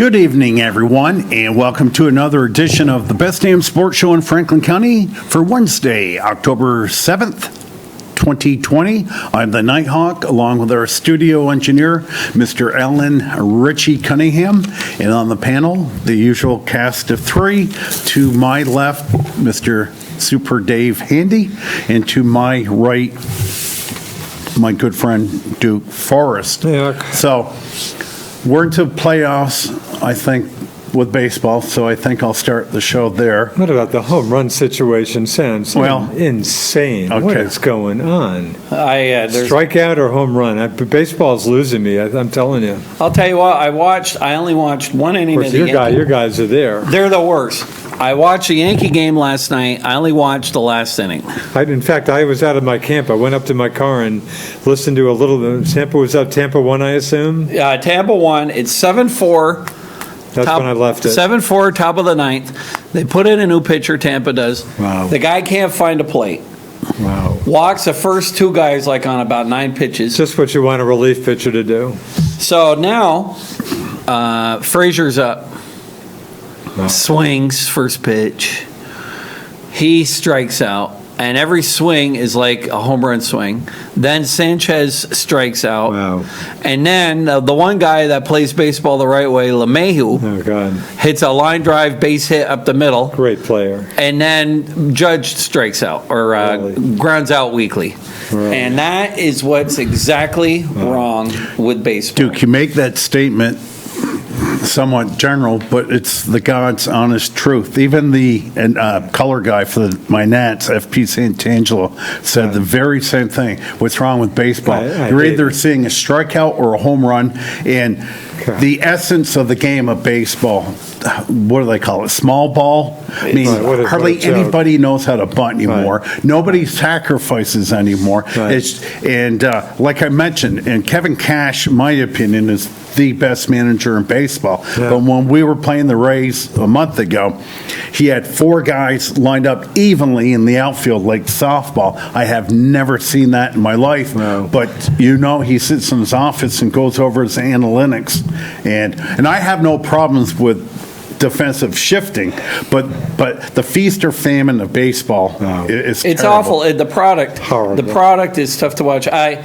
Good evening, everyone, and welcome to another edition of the Best Damn Sports Show in Franklin County for Wednesday, October 7th, 2020. I'm the Nighthawk, along with our studio engineer, Mr. Alan Ritchie Cunningham, and on the panel, the usual cast of three. To my left, Mr. Super Dave Handy, and to my right, my good friend Duke Forrest. Yeah. So we're into playoffs, I think, with baseball, so I think I'll start the show there. What about the home run situation? Sounds insane. Okay. What is going on? There's Strikeout or home run? Baseball's losing me. I'm telling you. I'll tell you what. I only watched one inning Of of course, the your guys are there. They're the worst. I watched the Yankee game last night. I only watched the last inning. In fact, I was out of my camp. I went up to my car and listened to a little. Tampa was up. Tampa won, I assume. Tampa won. It's 7-4. That's when I left it. 7-4, top of the ninth. They put in a new pitcher. Tampa does. Wow. The guy can't find a plate. Wow. Walks the first two guys like on about 9 pitches. Just what you want a relief pitcher to do. So now, Frazier's up. Wow. Swings, first pitch. He strikes out, and every swing is like a home run swing. Then Sanchez strikes out. Wow. And then the one guy that plays baseball the right way, LeMahieu, Oh, God. hits a line drive base hit up the middle. Great player. And then Judge strikes out or Really? grounds out weakly. Right. And that is what's exactly wrong with baseball. Duke, you make that statement somewhat general, but it's the God's honest truth. Even the color guy for my Nats, FP Santangelo, said the very same thing. What's wrong with baseball? You're either seeing a strikeout or a home run, and the essence of the game of baseball, what do they call it? Small ball? I mean, Right, hardly what a joke. anybody knows how to bunt anymore. Right. Nobody sacrifices anymore. Right. Like I mentioned, and Kevin Cash, in my opinion, is the best manager in baseball. Yeah. But when we were playing the Rays a month ago, he had 4 guys lined up evenly in the outfield like softball. I have never seen that in my life. No. But he sits in his office and goes over his analytics, and I have no problems with defensive shifting, but the feast or famine of baseball is It's terrible. awful. Horrible. The product is tough to watch. I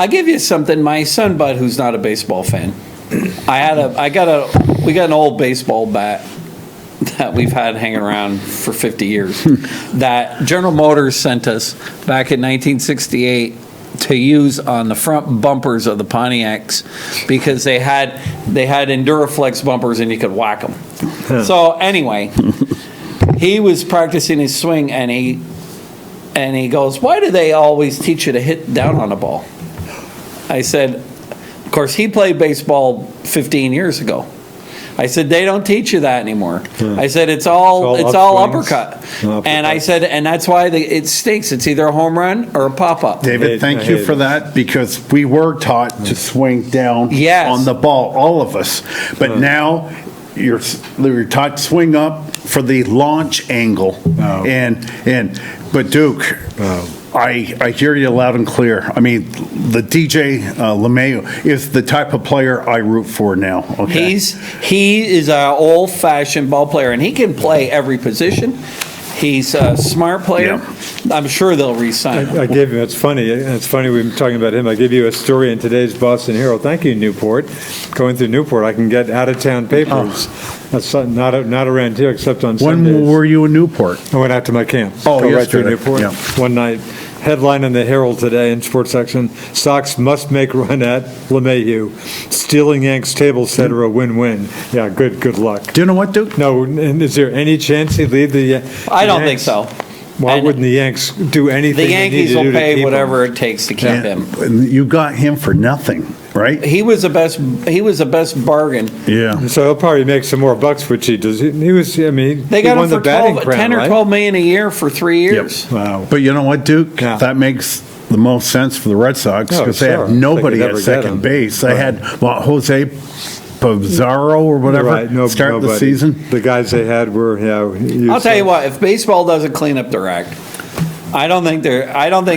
give you something. My son Bud, who's not a baseball fan, we got an old baseball bat that we've had hanging around for 50 years that General Motors sent us back in 1968 to use on the front bumpers of the Pontiacs because they had Enduraflex bumpers and you could whack them. So anyway, he was practicing his swing and he goes, "Why do they always teach you to hit down on the ball?" I said, of course, he played baseball 15 years ago. I said, they don't teach you that anymore. I said, it's all upswings. uppercut. And I said, and that's why it stinks. It's either a home run or a pop-up. David, thank you for that, because we were taught to swing down on the ball, all of us. But now you're taught to swing up for the launch angle. But Duke, I hear you loud and clear. I mean, the DJ LeMahieu is the type of player I root for now. Okay? He is an old-fashioned ball player, and he can play every position. He's a smart player. Yeah. I'm sure they'll re-sign him. I gave you, it's funny we've been talking about him. I gave you a story in today's Boston Herald. Thank you, Newport. Going through Newport, I can get out-of-town papers. That's not around here except on Sundays. When were you in Newport? I went out to my camp. Oh, Go right through yesterday. Newport Yeah. one night. Headline in the Herald today in sports section: Sox must make run at LeMahieu. Stealing Yanks table setter a win-win. Yeah, good luck. Do you know what, Duke? No, and is there any chance he'd leave the I don't Yanks? think so. Why And wouldn't the Yanks do anything The they need Yankees to will do to pay keep whatever him? it takes to keep him. And you got him for nothing, right? He was the best bargain. Yeah. So he'll probably make some more bucks, which he does. He was, I mean, They he got won him the for batting 10 crown, or right? 12 million a year for 3 years. Wow. But you know what, Duke? Yeah. That makes the most sense for the Red Sox Oh, because they sure. have nobody They at could never get him. second base. They Right. had Jose Pizarro or whatever Right, start the nobody. season. The guys they had were, I'll tell you what, if baseball doesn't clean up their act, I don't think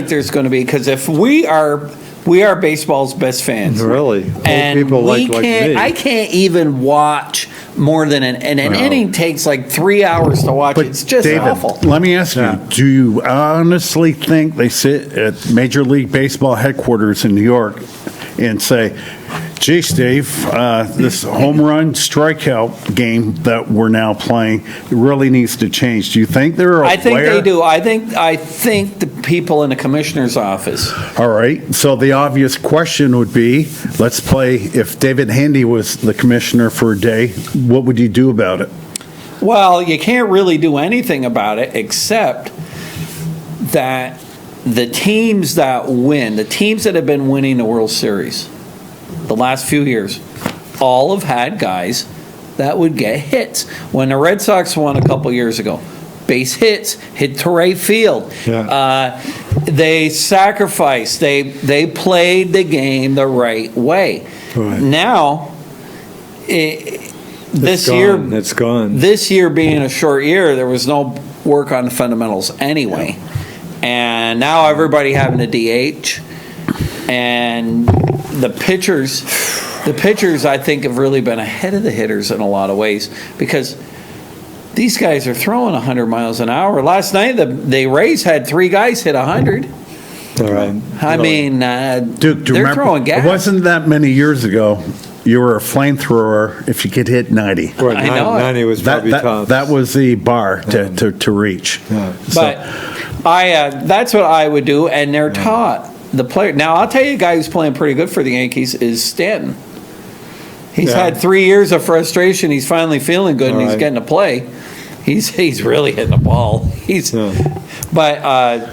there's going to be, because if we are We are baseball's best fans. Really? Old And people we like can't, me. I can't even watch more than an inning takes like 3 hours to watch. But It's just David, awful. let me ask Yeah. you, do you honestly think they sit at Major League Baseball headquarters in New York and say, gee, Steve, this home run strikeout game that we're now playing really needs to change? Do you think they're aware? I think they do. I think the people in the commissioner's office. All right, so the obvious question would be, let's play, if David Handy was the commissioner for a day, what would you do about it? Well, you can't really do anything about it except that the teams that win, the teams that have been winning the World Series the last few years, all have had guys that would get hits. When the Red Sox won a couple years ago, base hits, hit to right field. Yeah. They sacrificed. They played the game the right way. Right. Now, this year, It's gone. this year being a short year, there was no work on the fundamentals anyway. And now everybody having a DH. And the pitchers, I think, have really been ahead of the hitters in a lot of ways because these guys are throwing 100 miles an hour. Last night, the Rays had 3 guys hit 100. All right. I mean, Duke, do you they're remember, throwing gas. it wasn't that many years ago, you were a flamethrower if you could hit 90. Well, I know it. 90 was That, probably tough. that was the bar to reach. Yeah. But that's what I would do, and they're taught. The player. Now, I'll tell you a guy who's playing pretty good for the Yankees is Stanton. He's Yeah. had 3 years of frustration. He's finally feeling good, and he's Right. getting to play. He's really hitting the ball. But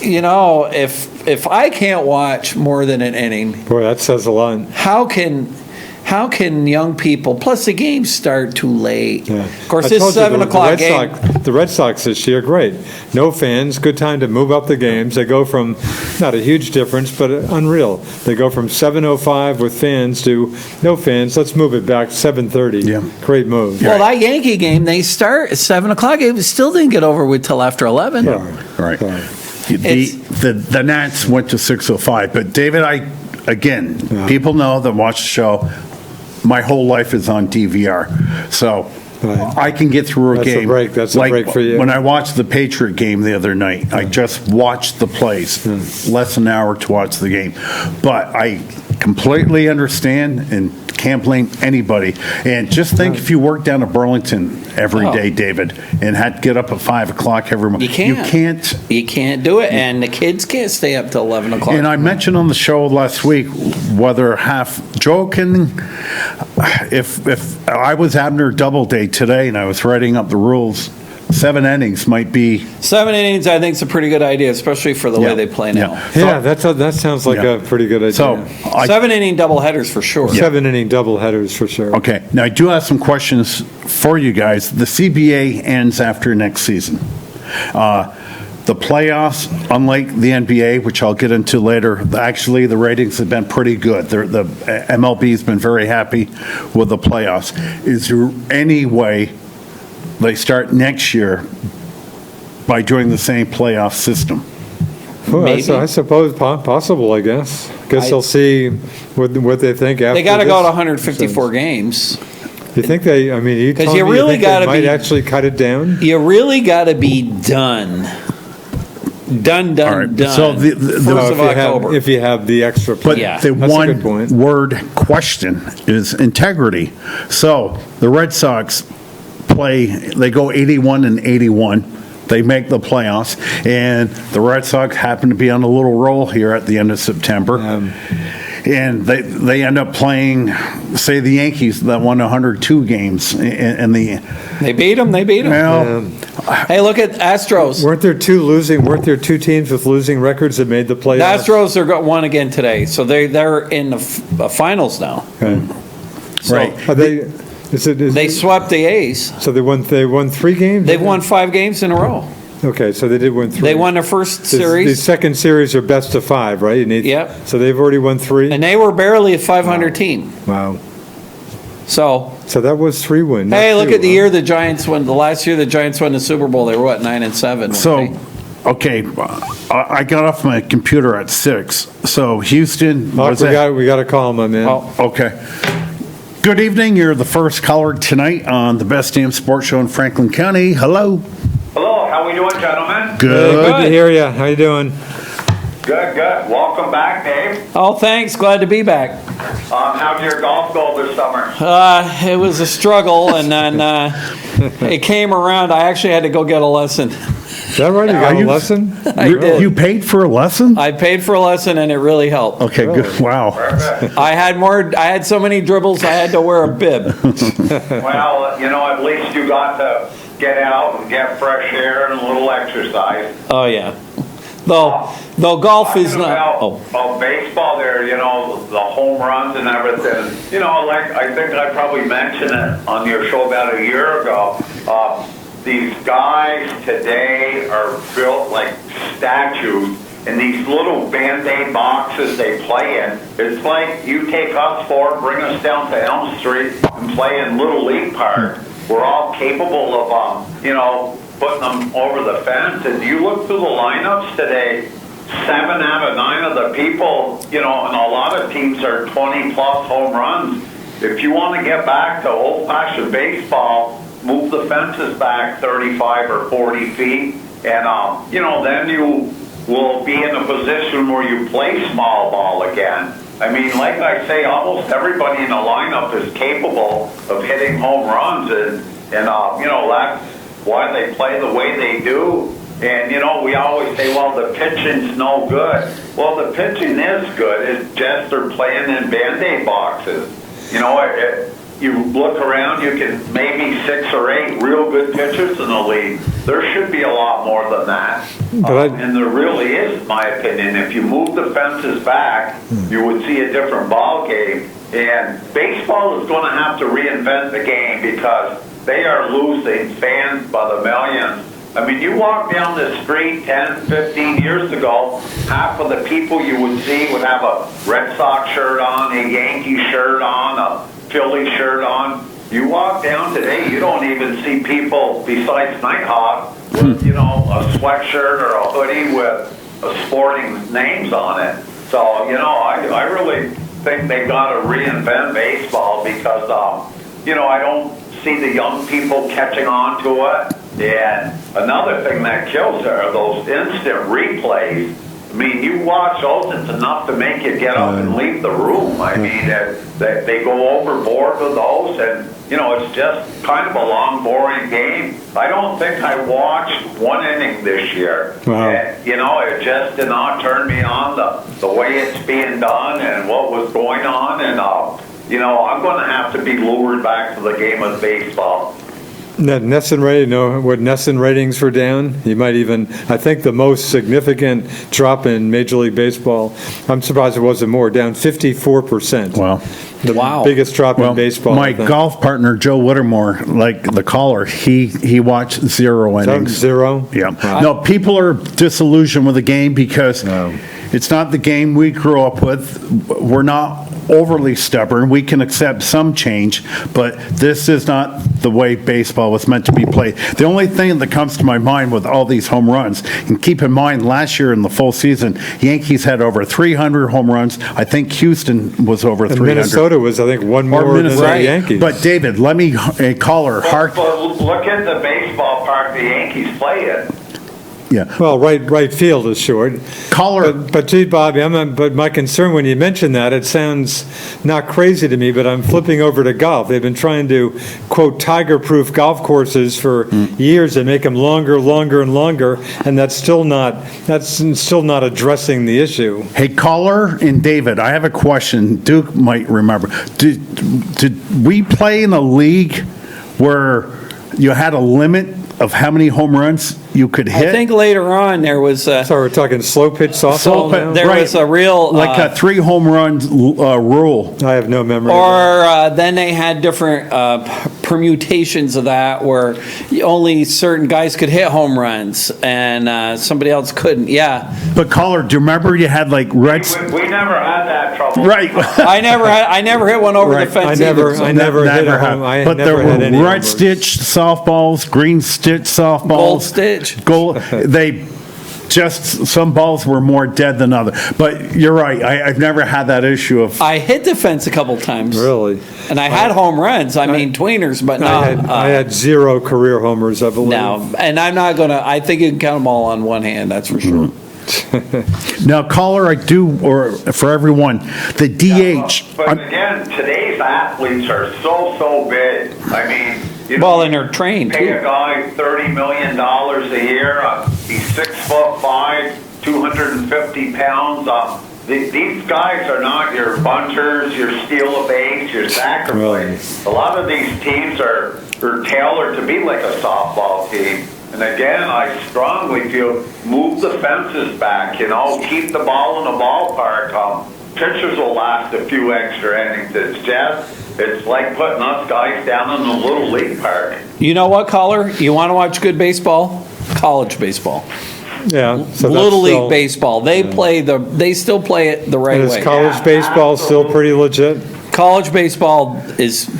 if I can't watch more than an inning, Boy, that says a lot. how can young people? Plus, the games start too late. Yeah. Of course, I this told you, 7 o'clock game. The Red Sox this year, great. No fans, good time to move up the games. They go from, not a huge difference, but unreal. They go from 7:05 with fans to no fans. Let's move it back to 7:30. Yeah. Great move. Well, that Yankee game, they start at 7 o'clock. It still didn't get over with till after 11. Yeah. Right. Right. The Nats went to 6:05, but David, again, people know that watch the show, my whole life is on DVR. So Right. I can get through a That's a game. break. That's a like break for you. When I watched the Patriot game the other night, I just watched the plays, less than an hour to watch the game. But I completely understand and can't blame anybody. And just think if you worked down at Burlington every day, David, and had to get up at 5 o'clock every morning. You can't. You can't do it, and the kids can't stay up till 11 o'clock. And I mentioned on the show last week whether Joe can, if I was having a double day today and I was writing up the rules, 7 innings might be. 7 innings, I think, is a pretty good idea, especially for the way they play now. Yeah, that sounds like Yeah. a pretty good idea. So, 7-inning doubleheaders for sure. 7-inning double headers for sure. okay, now I do have some questions for you guys. The CBA ends after next season. The playoffs, unlike the NBA, which I'll get into later, actually the ratings have been pretty good. The MLB's been very happy with the playoffs. Is there any way they start next year by doing the same playoff system? Well, Maybe. I suppose possible, I guess. They'll see what they think after They got to this. go to 154 games. You think they, I mean, 'Cause telling you me really think they gotta might be- actually cut it down? You really got to be done. Done. All right, so Done. the- First No, of October. if you have the extra But play. Yeah. the That's a one good point. word question is integrity. So the Red Sox they go 81 and 81. They make the playoffs, and the Red Sox happen to be on a little roll here at the end of September. And they end up playing, say, the Yankees that won 102 games, and the They beat them. well, Hey, look at Astros. Weren't there two teams with losing records that made the The playoffs? Astros are won again today, so they're in the finals now. Okay. So Right. Are they? They swept the A's. So they won 3 games. They've won 5 games in a row. Okay, so they did win 3. They won their first The series, second series are best of 5, right? You need. Yep. So they've already won 3. and they were barely a 500 team. Wow. So, So that was 3 wins. hey, look at the year the Giants won. The last year the Giants won the Super Bowl, they were what, 9-7? weren't So, they? Okay, I got off my computer at 6, so Houston, Mark, was that? we got to call him, my man. Oh, Okay. Good evening, you're the first caller tonight on the Best Damn Sports Show in Franklin County. Hello. Hello, how we doing, gentlemen? Hey, Good. good to hear you. How you doing? Good, good. Welcome back, Dave. oh, thanks. Glad to be back. How'd your golf go this summer? It was a struggle, and then it came around. I actually had to go get a lesson. Is that right? You got Are a you- lesson? I did. You paid for a lesson? I paid for a lesson, and it really helped. Okay, good, wow. Perfect. I had so many dribbles, I had to wear a bib. Well, at least you got to get out and get fresh air and a little exercise. Oh, yeah. Though golf is Talking not. about baseball there, the home runs and everything. Like I think I probably mentioned it on your show about a year ago. These guys today are built like statues in these little Band-Aid boxes they play in. It's like you take us four, bring us down to Elm Street and play in Little League Park. We're all capable of, putting them over the fence. And you look through the lineups today, 7 out of 9 of the people, and a lot of teams are 20-plus home runs. If you want to get back to old-fashioned baseball, move the fences back 35 or 40 feet, and, then you will be in a position where you play small ball again. I mean, like I say, almost everybody in the lineup is capable of hitting home runs, and that's why they play the way they do. And, we always say, well, the pitching's no good. Well, the pitching is good. It's just they're playing in Band-Aid boxes. You look around, you can maybe 6 or 8 real good pitchers in the league. There should be a lot more than that. And there really is, in my opinion. If you move the fences back, you would see a different ball game. And baseball is going to have to reinvent the game because they are losing fans by the millions. I mean, you walk down the street 10, 15 years ago, half of the people you would see would have a Red Sox shirt on, a Yankee shirt on, a Philly shirt on. You walk down today, you don't even see people besides Nighthawk with, a sweatshirt or a hoodie with a sporting names on it. So, I really think they got to reinvent baseball because, I don't see the young people catching on to it. And another thing that kills it are those instant replays. I mean, you watch those, it's enough to make you get up and leave the room. I mean, they go overboard with those, and, it's just kind of a long, boring game. I don't think I watched one inning this year. Wow. And, it just did not turn me on the way it's being done and what was going on. And, I'm going to have to be lured back to the game of baseball. Nesson rating, what Nesson ratings were down? You might even, I think the most significant drop in Major League Baseball, I'm surprised it wasn't more, down 54%. Wow. The Wow. biggest drop Well, in baseball. my I think. golf partner, Joe Whittemore, like the caller, he watched 0 innings. Zero? Yeah. No, people are disillusioned with the game because it's not the game we grew up with. We're not overly stubborn. We can accept some change, but this is not the way baseball was meant to be played. The only thing that comes to my mind with all these home runs, and keep in mind, last year in the full season, Yankees had over 300 home runs. I think Houston was over And 300. Minnesota was, I think, one more than the Right. Yankees. But David, let me call her. But look at the baseball park the Yankees play in. Yeah. Well, right field is short. Caller. But gee, Bobby, but my concern when you mention that, it sounds not crazy to me, but I'm flipping over to golf. They've been trying to, quote, tiger-proof golf courses for years and make them longer, and longer, and that's still not addressing the issue. Hey, caller and David, I have a question. Duke might remember. Did we play in a league where you had a limit of how many home runs you could hit? I think later on there was So we're talking slow pitch softball now? there was a real like a 3 home run rule. I have no memory of that. or then they had different permutations of that where only certain guys could hit home runs and somebody else couldn't. Yeah, But caller, do you remember you had like red? We never had that trouble. Right. I never hit one over Right. the fence. I never either, hit a Never home. have. I But there never had were any home red runs. stitched softballs, green stitched softballs. Gold stitch. Gold. They just some balls were more dead than others. But you're right. I've never had that issue of. I hit the fence a couple times. Really? And I had home runs. I mean, tweeners, but I had 0 career homers, I believe. no. And I'm not going to, I think you can count them all on one hand, that's for sure. Now, caller, I do, or for everyone, the DH. But again, today's athletes are so big. I mean, you know, Well, and they're trained, pay too. a guy $30 million a year. He's 6'5", 250 pounds. These guys are not your bunters, your steal a base, your sacrifice. A lot of these teams are tailored to be like a softball team. And again, I strongly feel move the fences back, keep the ball in the ballpark. Pitchers will last a few extra innings. It's like putting us guys down in the little league park. You know what, caller? You want to watch good baseball? College baseball. Yeah. So Little that's League still- baseball. They still play it the right And is way. college baseball still pretty legit? College baseball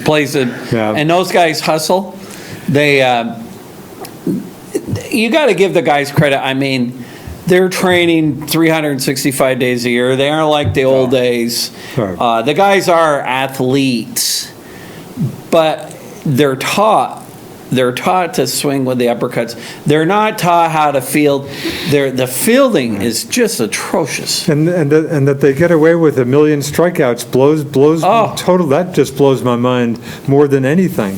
plays it, Yeah. and those guys hustle. You got to give the guys credit. I mean, they're training 365 days a year. They aren't like the old days. Right. The guys are athletes, but they're taught. They're taught to swing with the uppercuts. They're not taught how to field. The fielding is just atrocious. And that they get away with 1 million strikeouts blows Oh. total. That just blows my mind more than anything.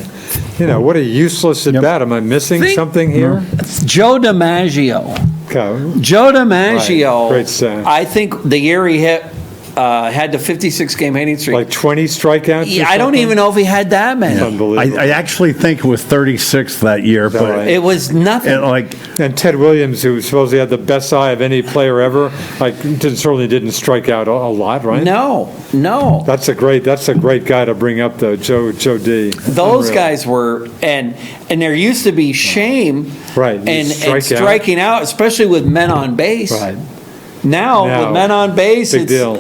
What a useless at bat. Am I missing something here? Joe DiMaggio. Okay. Joe DiMaggio. Right. Great stat. I think the year he hit had the 56-game hitting streak. Like 20 strikeouts? Yeah, I don't even know if he had that many. Unbelievable. I actually think it was 36 that year, but right? It was nothing. And Ted Williams, who supposedly had the best eye of any player ever, certainly didn't strike out a lot, right? No. That's a great guy to bring up, though, Joe D. Those guys were, and there used to be shame Right, you and strike out. striking out, especially with men on base. Right. Now, with men on base, Big it's deal.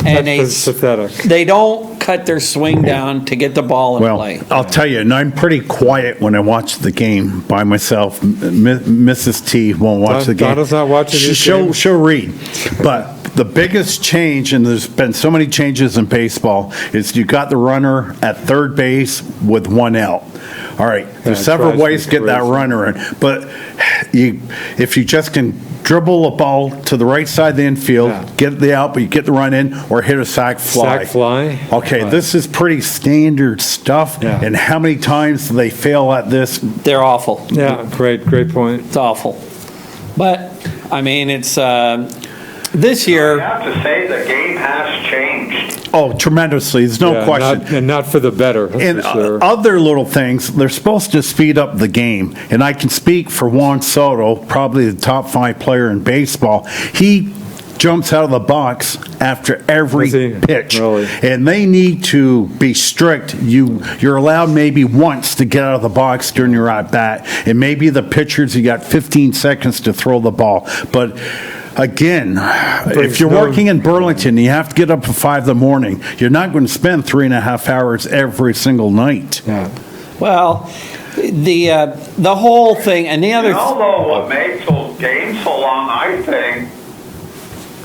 and That's pathetic. they don't cut their swing down to get the ball in play. I'll tell you, and I'm pretty quiet when I watch the game by myself. Mrs. T won't watch the game. Donna's not watching these games? She'll read. But the biggest change, and there's been so many changes in baseball, is you got the runner at third base with 1 out. All right, there's several drives me ways to get that crazy. runner in, but if you just can dribble a ball to the right side of the infield, get the out, but you get the run in, or hit a sac fly. Sac fly? Okay, Right. this is pretty standard stuff, Yeah. and how many times do they fail at this? They're awful. Yeah, great point. It's awful. But, I mean, it's this I year. have to say the game has changed. Oh, tremendously, there's no Yeah, question. not for the better, that's And for sure. other little things, they're supposed to speed up the game. And I can speak for Juan Soto, probably the top 5 player in baseball. He jumps out of the box after every Does he? pitch. Really? And they need to be strict. You're allowed maybe once to get out of the box during your at-bat. And maybe the pitchers, you got 15 seconds to throw the ball. But again, if you're working in Burlington, you have to get up at 5 in the morning. You're not going to spend 3.5 hours every single night. Yeah. Well, the whole thing, and the other. Although what makes those games so long, I think,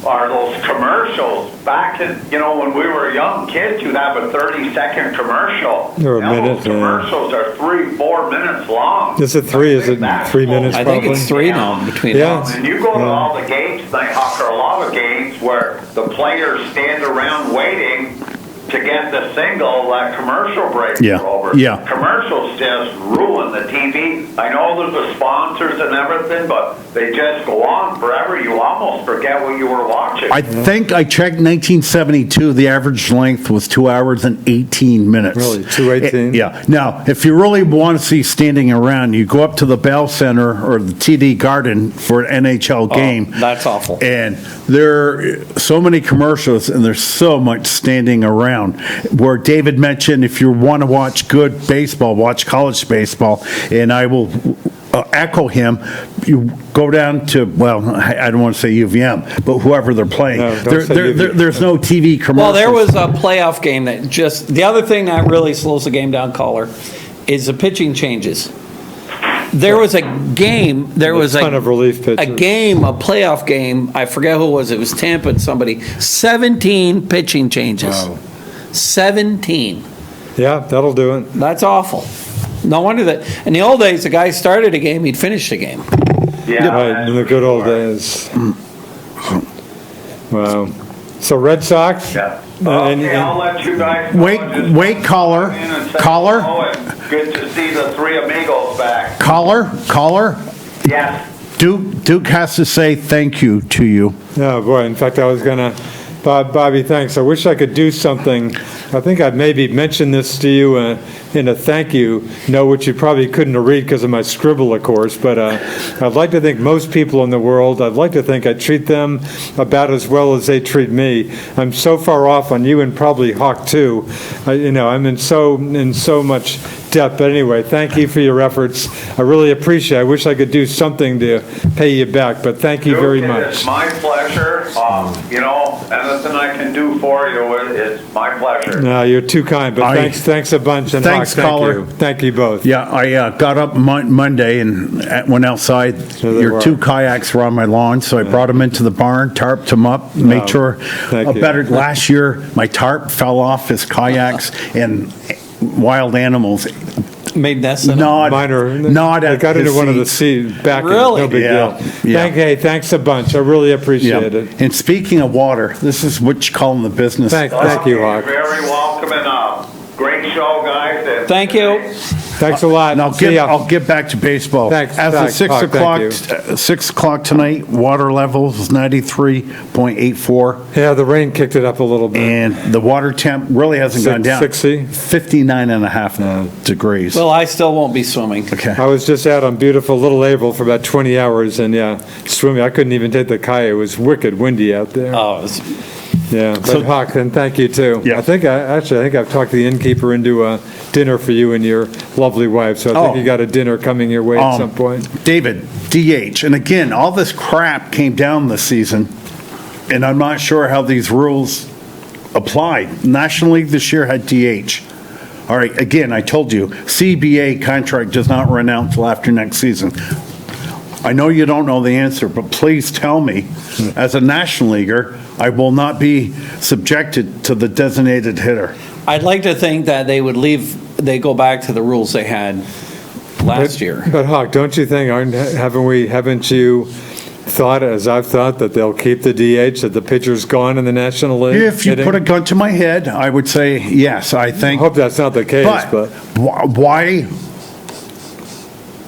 are those commercials. Back in, when we were young kids, you'd have a 30-second commercial. Or a Now minute, those commercials are 3-4 minutes long. Is it 3? Is it 3 minutes? I think it's Probably. 3 now between Yeah. us. And you go to all the games, Nighthawk, or a lot of games where the players stand around waiting to get the single, that commercial breaks Yeah, are over. yeah. Commercials just ruin the TV. I know there's the sponsors and everything, but they just go on forever. You almost forget what you were watching. I think I checked 1972, the average length was 2 hours and 18 minutes. Really? 2:18? Yeah. Now, if you really want to see standing around, you go up to the Bell Center or the TD Garden for an NHL game. That's awful. And there are so many commercials and there's so much standing around. Where David mentioned, if you want to watch good baseball, watch college baseball, and I will echo him. You go down to, well, I don't want to say UVM, but whoever they're playing. No, don't say UVM. There's no TV commercials. Well, there was a playoff game that the other thing that really slows the game down, caller, is the pitching changes. There was a game, there was ton of relief a pitchers. game, a playoff game, I forget who it was, it was Tampa and somebody, 17 pitching changes. Wow. 17. Yeah, that'll do it. That's awful. No wonder that, in the old days, the guy started a game, he'd finish the game. Yeah. Right, in the good old days. Wow. So Red Sox? Yeah. And- Okay, I'll let you guys. Wait, caller. Come in and say Caller? hello, and Good to see the three amigos back. Caller, Yes. Duke has to say thank you to you. Oh, boy, in fact, I was gonna, Bobby, thanks. I wish I could do something. I think I'd maybe mention this to you in a thank you note, which you probably couldn't read because of my scribble, of course, but I'd like to think most people in the world, I'd like to think I treat them about as well as they treat me. I'm so far off on you and probably Hawk too. I'm in so much depth, but anyway, thank you for your efforts. I really appreciate it. I wish I could do something to pay you back, but thank you very Duke, much. It's my pleasure. Anything I can do for you, it's my pleasure. No, you're too kind, but I- thanks a bunch. And Thanks, Hawk, caller. thank you. Thank you both. Yeah, I got up Monday and went outside. they Your were. 2 kayaks were on my lawn, so I brought them into the barn, tarped them up, made sure. thank you. Last year, my tarp fell off his kayaks and wild animals Made nests in them. gnawed I at got into his one of the seats. seats back. Really? No big Yeah, deal. yeah. Thanks a bunch. I really appreciate it. And speaking of water, this is what you call in the business. Thank you, Hawk. You're very welcome, and great show, guys. and- Thank you. Thanks a lot. And See ya. I'll get back to baseball. Thanks, As of thanks, 6 Hawk, o'clock, thank 6 o'clock tonight, water level is 93.84. Yeah, the rain kicked it up a little bit. And the water temp really hasn't gone down. 60? 59 and a half degrees. Well, I still won't be swimming. Okay. I was just out on beautiful Little April for about 20 hours, and yeah, swimming. I couldn't even take the kayak. It was wicked windy out there. Oh, it's Yeah, but Hawk, and thank you too. Yeah. I think I've talked the innkeeper into a dinner for you and your lovely wife, so I think Oh. you got a dinner coming your way at some point. David, DH. And again, all this crap came down this season, and I'm not sure how these rules apply. National League this year had DH. All right, again, I told you, CBA contract does not run out until after next season. I know you don't know the answer, but please tell me, as a National Leaguer, I will not be subjected to the designated hitter. I'd like to think that they go back to the rules they had last year. But Hawk, don't you think, haven't you thought, as I've thought, that they'll keep the DH, that the pitcher's gone in the National League? If you put a gun to my head, I would say yes, I I think. hope that's not the case, but. Why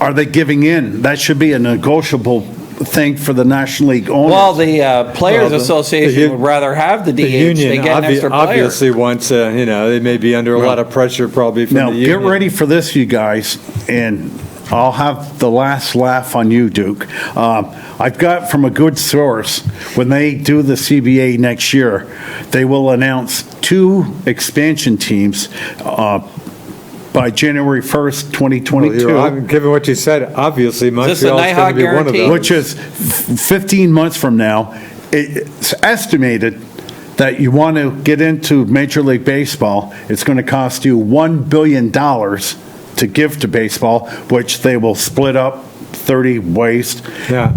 are they giving in? That should be a negotiable thing for the National League owners. Well, the Players Well, the Association u- would rather have the DH. The union They get an extra player. obviously wants, they may be under a lot of pressure probably from Now, the get union. ready for this, you guys, and I'll have the last laugh on you, Duke. I've got from a good source, when they do the CBA next year, they will announce 2 expansion teams by January 1st, 2022. Given what you said, obviously this the Montreal's going Nighthawk to be one of guarantee? those. Which is 15 months from now. It's estimated that you want to get into Major League Baseball, it's going to cost you $1 billion to give to baseball, which they will split up 30 ways. Yeah.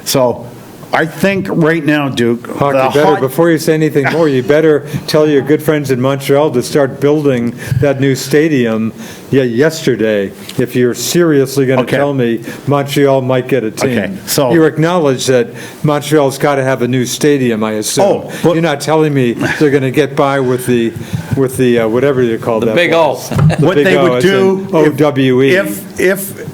So I think right now, Duke, Hawk, the you better, hot- before you say anything more, you better tell your good friends in Montreal to start building that new stadium yesterday, if you're seriously going to Okay. tell me Montreal might get a team. Okay, so- You acknowledge that Montreal's got to have a new stadium, I assume. Oh, but- You're not telling me they're going to get by with the whatever you call that. Big O. place. The what Big they O, would as do in OWE. if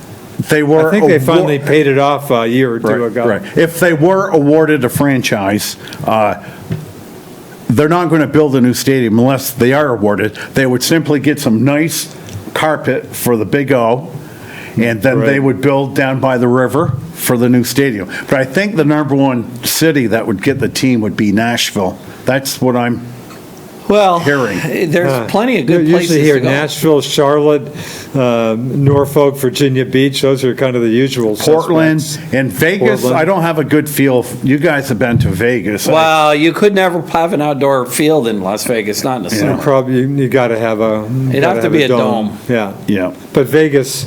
they were I think they finally paid it off a year or two ago. Right. If they were awarded a franchise, they're not going to build a new stadium unless they are awarded. They would simply get some nice carpet for the Big O, and then they Right. would build down by the river for the new stadium. But I think the number one city that would get the team would be Nashville. That's what I'm Well, hearing. there's plenty of good You places usually hear to go. Nashville, Charlotte, Norfolk, Virginia Beach. Those are kind of the usual Portland suspects. and Vegas, Portland. I don't have a good feel. You guys have been to Vegas. Well, you could never have an outdoor field in Las Vegas, not in the summer. Probably you got to have a. It'd have to be a dome. Yeah. Yeah. But Vegas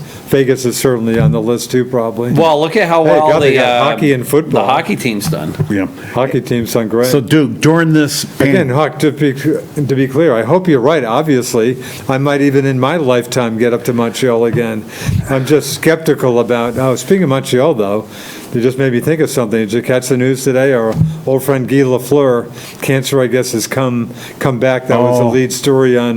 is certainly on the list too, probably. Well, look at how Hey, well God, they got hockey and football. the hockey team's done. Yeah. Hockey team's done great. So, Duke, during this Again, Huck, to be clear, I hope you're right. Obviously, I might even in my lifetime get up to Montreal again. I'm just skeptical about. Oh, speaking of Montreal, though, you just made me think of something. Did you catch the news today? Our old friend Guy Lafleur, cancer, I guess, has come back. That was the Oh. lead story on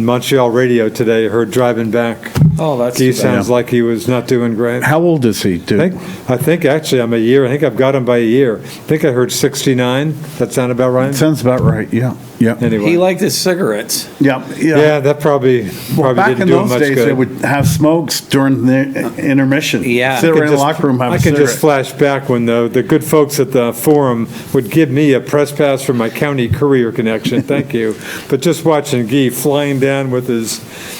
Montreal radio today. I heard driving back. Oh, that's Guy too bad. sounds like he was not doing great. how old is he, Duke? I think actually I'm a year. I think I've got him by a year. I think I heard 69. That sound about right? Sounds about right. Yeah. Yeah. Anyway. He liked his cigarettes. Yeah. Yeah, that probably Back didn't in do him those much days, good. they would have smokes during the intermission. Yeah. Sit I around in the locker room, have I a can cigarette. just flash back when the good folks at the forum would give me a press pass for my county courier connection. Thank you. But just watching Guy flying down with his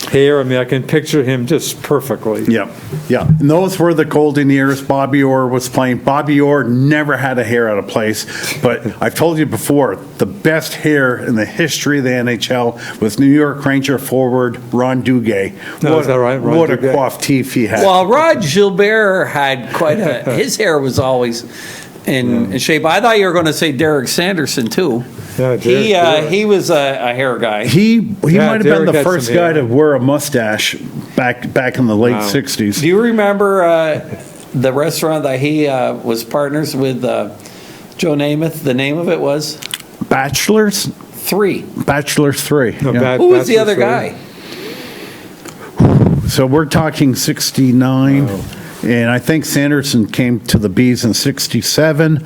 hair, I mean, I can picture him just perfectly. Yeah, yeah. And those were the golden years. Bobby Orr was playing. Bobby Orr never had a hair out of place. But I've told you before, the best hair in the history of the NHL was New York Ranger forward Ron Duguay. No, is that right? Ron What a Duguay? coiffed teeth he had. Well, Rod Gilbert had quite a. His hair was always in shape. I thought you were going to say Derek Sanderson too. Yeah, Derek. He was a hair guy. he might have been Derek the had first some guy hair. to wear a mustache back in the late Wow. 60s. Do you remember the restaurant that he was partners with Joe Namath? The name of it was Bachelors? 3. Bachelors 3. No, yeah. bad- Who was the Bachelor's other Three. guy? So we're talking 69, and I think Sanderson came to the Bees in 67.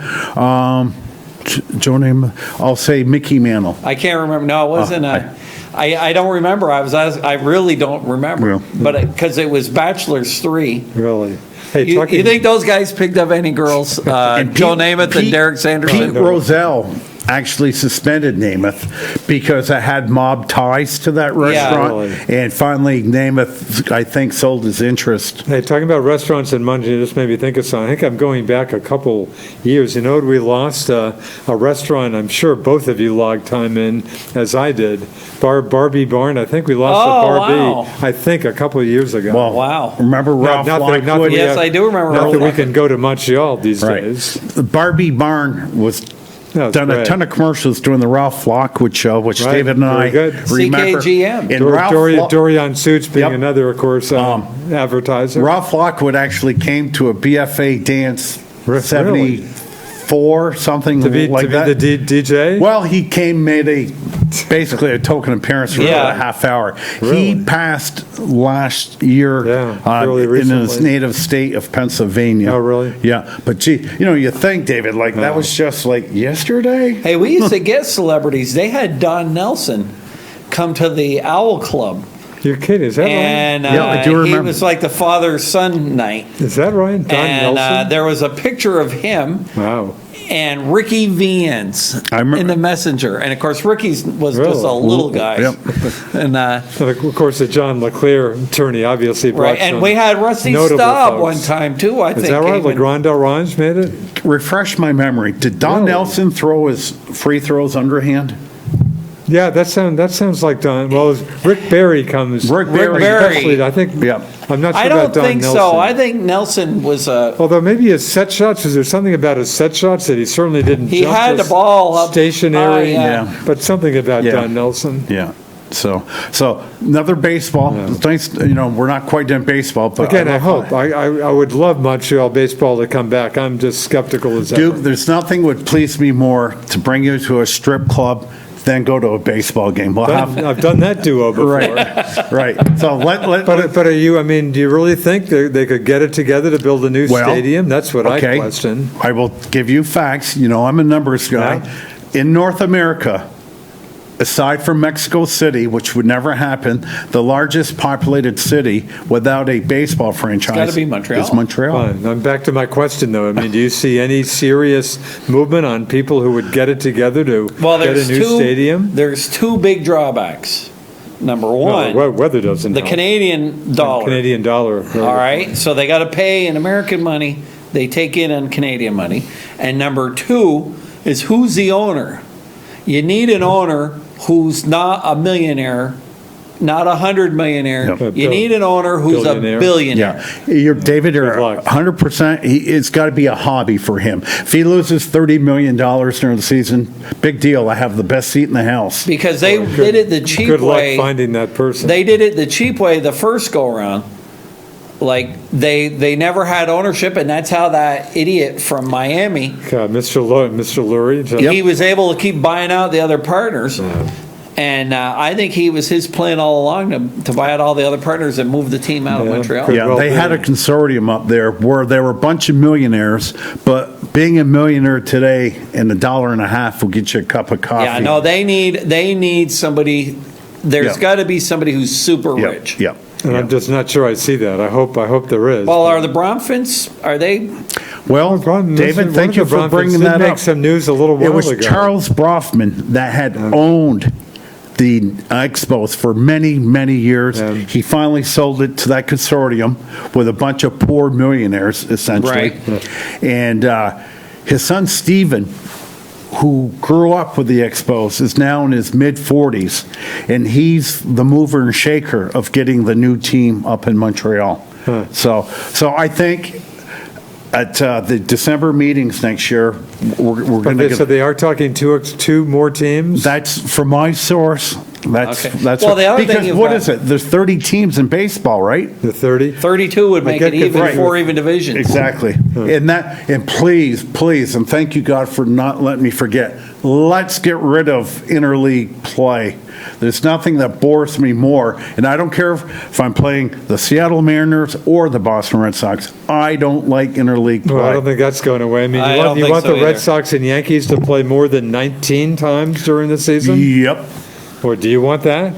Joe name, I'll say Mickey Mantle. I can't remember. No, it wasn't. I don't remember. I really don't remember. Yeah. But because it was Bachelors 3. Really. Hey, You talking, think those guys picked up any girls? And Joe Pete- Namath and Pete- Derek Sanderson? Pete Rozelle actually suspended Namath because it had mob ties to that restaurant. Really? And finally, Namath, I think, sold his interest. Hey, talking about restaurants in Montreal just made me think of something. I think I'm going back a couple years. You know, we lost a restaurant. I'm sure both of you logged time in, as I did. Barbie Barn. I think we lost Oh, a Barbie. wow. I think a couple of years ago. Well, Wow. remember Ralph not that Lockwood? we Yes, have- I do remember Not Ralph that we Lockwood. can go to Montreal these Right. days. The Barbie Barn was No, it's done a great. ton of commercials doing the Ralph Lockwood show, which Right, David and I very good. remember. CKGM. And Ralph Lo- Dorian Suits being Yep. another, of course, advertiser. Ralph Lockwood actually came to a BFA dance Really? 74, something to be like that. the DJ? Well, he came, made basically a token appearance for Yeah. about a half hour. Really? He passed last year Yeah, fairly in his recently. native state of Pennsylvania. Oh, really? Yeah, but gee, you think, David, like that was just like yesterday? Hey, we used to get celebrities. They had Don Nelson come to the Owl Club. You're kidding, is that And Yeah, I do he remember. was like the father-son night. right? Is that right? Don And Nelson? there was a picture of him Wow. and Ricky Vians I remember- in the messenger. And of course, Ricky's was Really? just a little guy. Yep. And And of course, the John LeClaire attorney obviously brought right, and some we had Rusty notable Staub folks. one time too. I think. Is that right? came in. Legrand Orange made it? Refresh my memory. Did Don Really? Nelson throw his free throws underhand? Yeah, that sounds like Don. Well, Rick Barry comes. Rick Barry. Especially, I think. Yeah. I'm not sure I about don't Don think Nelson. so. I think Nelson was a. Although maybe his set shots, is there something about his set shots that he certainly didn't He jump had just the ball up stationary? high, yeah. But something about Yeah. Don Nelson. Yeah. So another baseball. Thanks. We're not quite done baseball, but Again, I love- hope. I would love Montreal baseball to come back. I'm just skeptical as Duke, ever. there's nothing would please me more to bring you to a strip club than go to a baseball game. We'll have I've done that duo before. right, right. So let But are you, I mean, do you really think they could get it together to build a new Well, stadium? That's what okay. I question. I will give you facts. I'm a numbers guy. Yeah. In North America, aside from Mexico City, which would never happen, the largest populated city without a baseball franchise gotta be Montreal. is Montreal. Fine. I'm back to my question, though. I mean, do you see any serious movement on people who would get it together to Well, get a there's new stadium? There's two big drawbacks. Number No, one, weather doesn't the help. Canadian dollar. Canadian dollar. All right, so they got to pay in American money. They take in on Canadian money. And number two is who's the owner? You need an owner who's not a millionaire, not 100 millionaire. Yep. You need an owner who's Billionaire. a billionaire. Yeah, you're, David, you're Good luck. 100%. It's got to be a hobby for him. If he loses $30 million during the season, big deal. I have the best seat in the house. Because they did it the cheap Good luck way. finding that person. They did it the cheap way the first go around. Like they never had ownership, and that's how that idiot from Miami, God, Mr. Lurie. he was able to keep buying out the other partners. And I think he was his plan all along to buy out all the other partners and move the team out of Yeah. Montreal. Good. Yeah, Well, they had a consortium up there where there were a bunch of millionaires, but being a millionaire today and $1.50 will get you a cup of coffee. Yeah, no, they need somebody. There's Yeah. got to be somebody who's super Yep, rich. Yep. And I'm just not sure I see that. I hope there is. Well, are the Bronfins? Are they? Well, David, thank you for bringing that Did up. make some news a little while It was ago. Charles Brofman that had owned the Expos for many, many years. Yeah. He finally sold it to that consortium with a bunch of poor millionaires, essentially. Right. And his son, Stephen, who grew up with the Expos, is now in his mid-40s, and he's the mover and shaker of getting the new team up in Montreal. So I think at the December meetings next year, we're going to So get. they are talking two more teams? That's from my source. That's Okay. that's Well, the other because thing you've what got- is it? There's 30 teams in baseball, right? The 30? 32 would make get it even confused. four even divisions. Exactly. And please, and thank you God for not letting me forget. Let's get rid of interleague play. There's nothing that bores me more, and I don't care if I'm playing the Seattle Mariners or the Boston Red Sox. I don't like interleague play. Well, I don't think that's going away. I mean, I you don't want, you think want so the Red either. Sox and Yankees to play more than 19 times during the season? Yep. Or do you want that?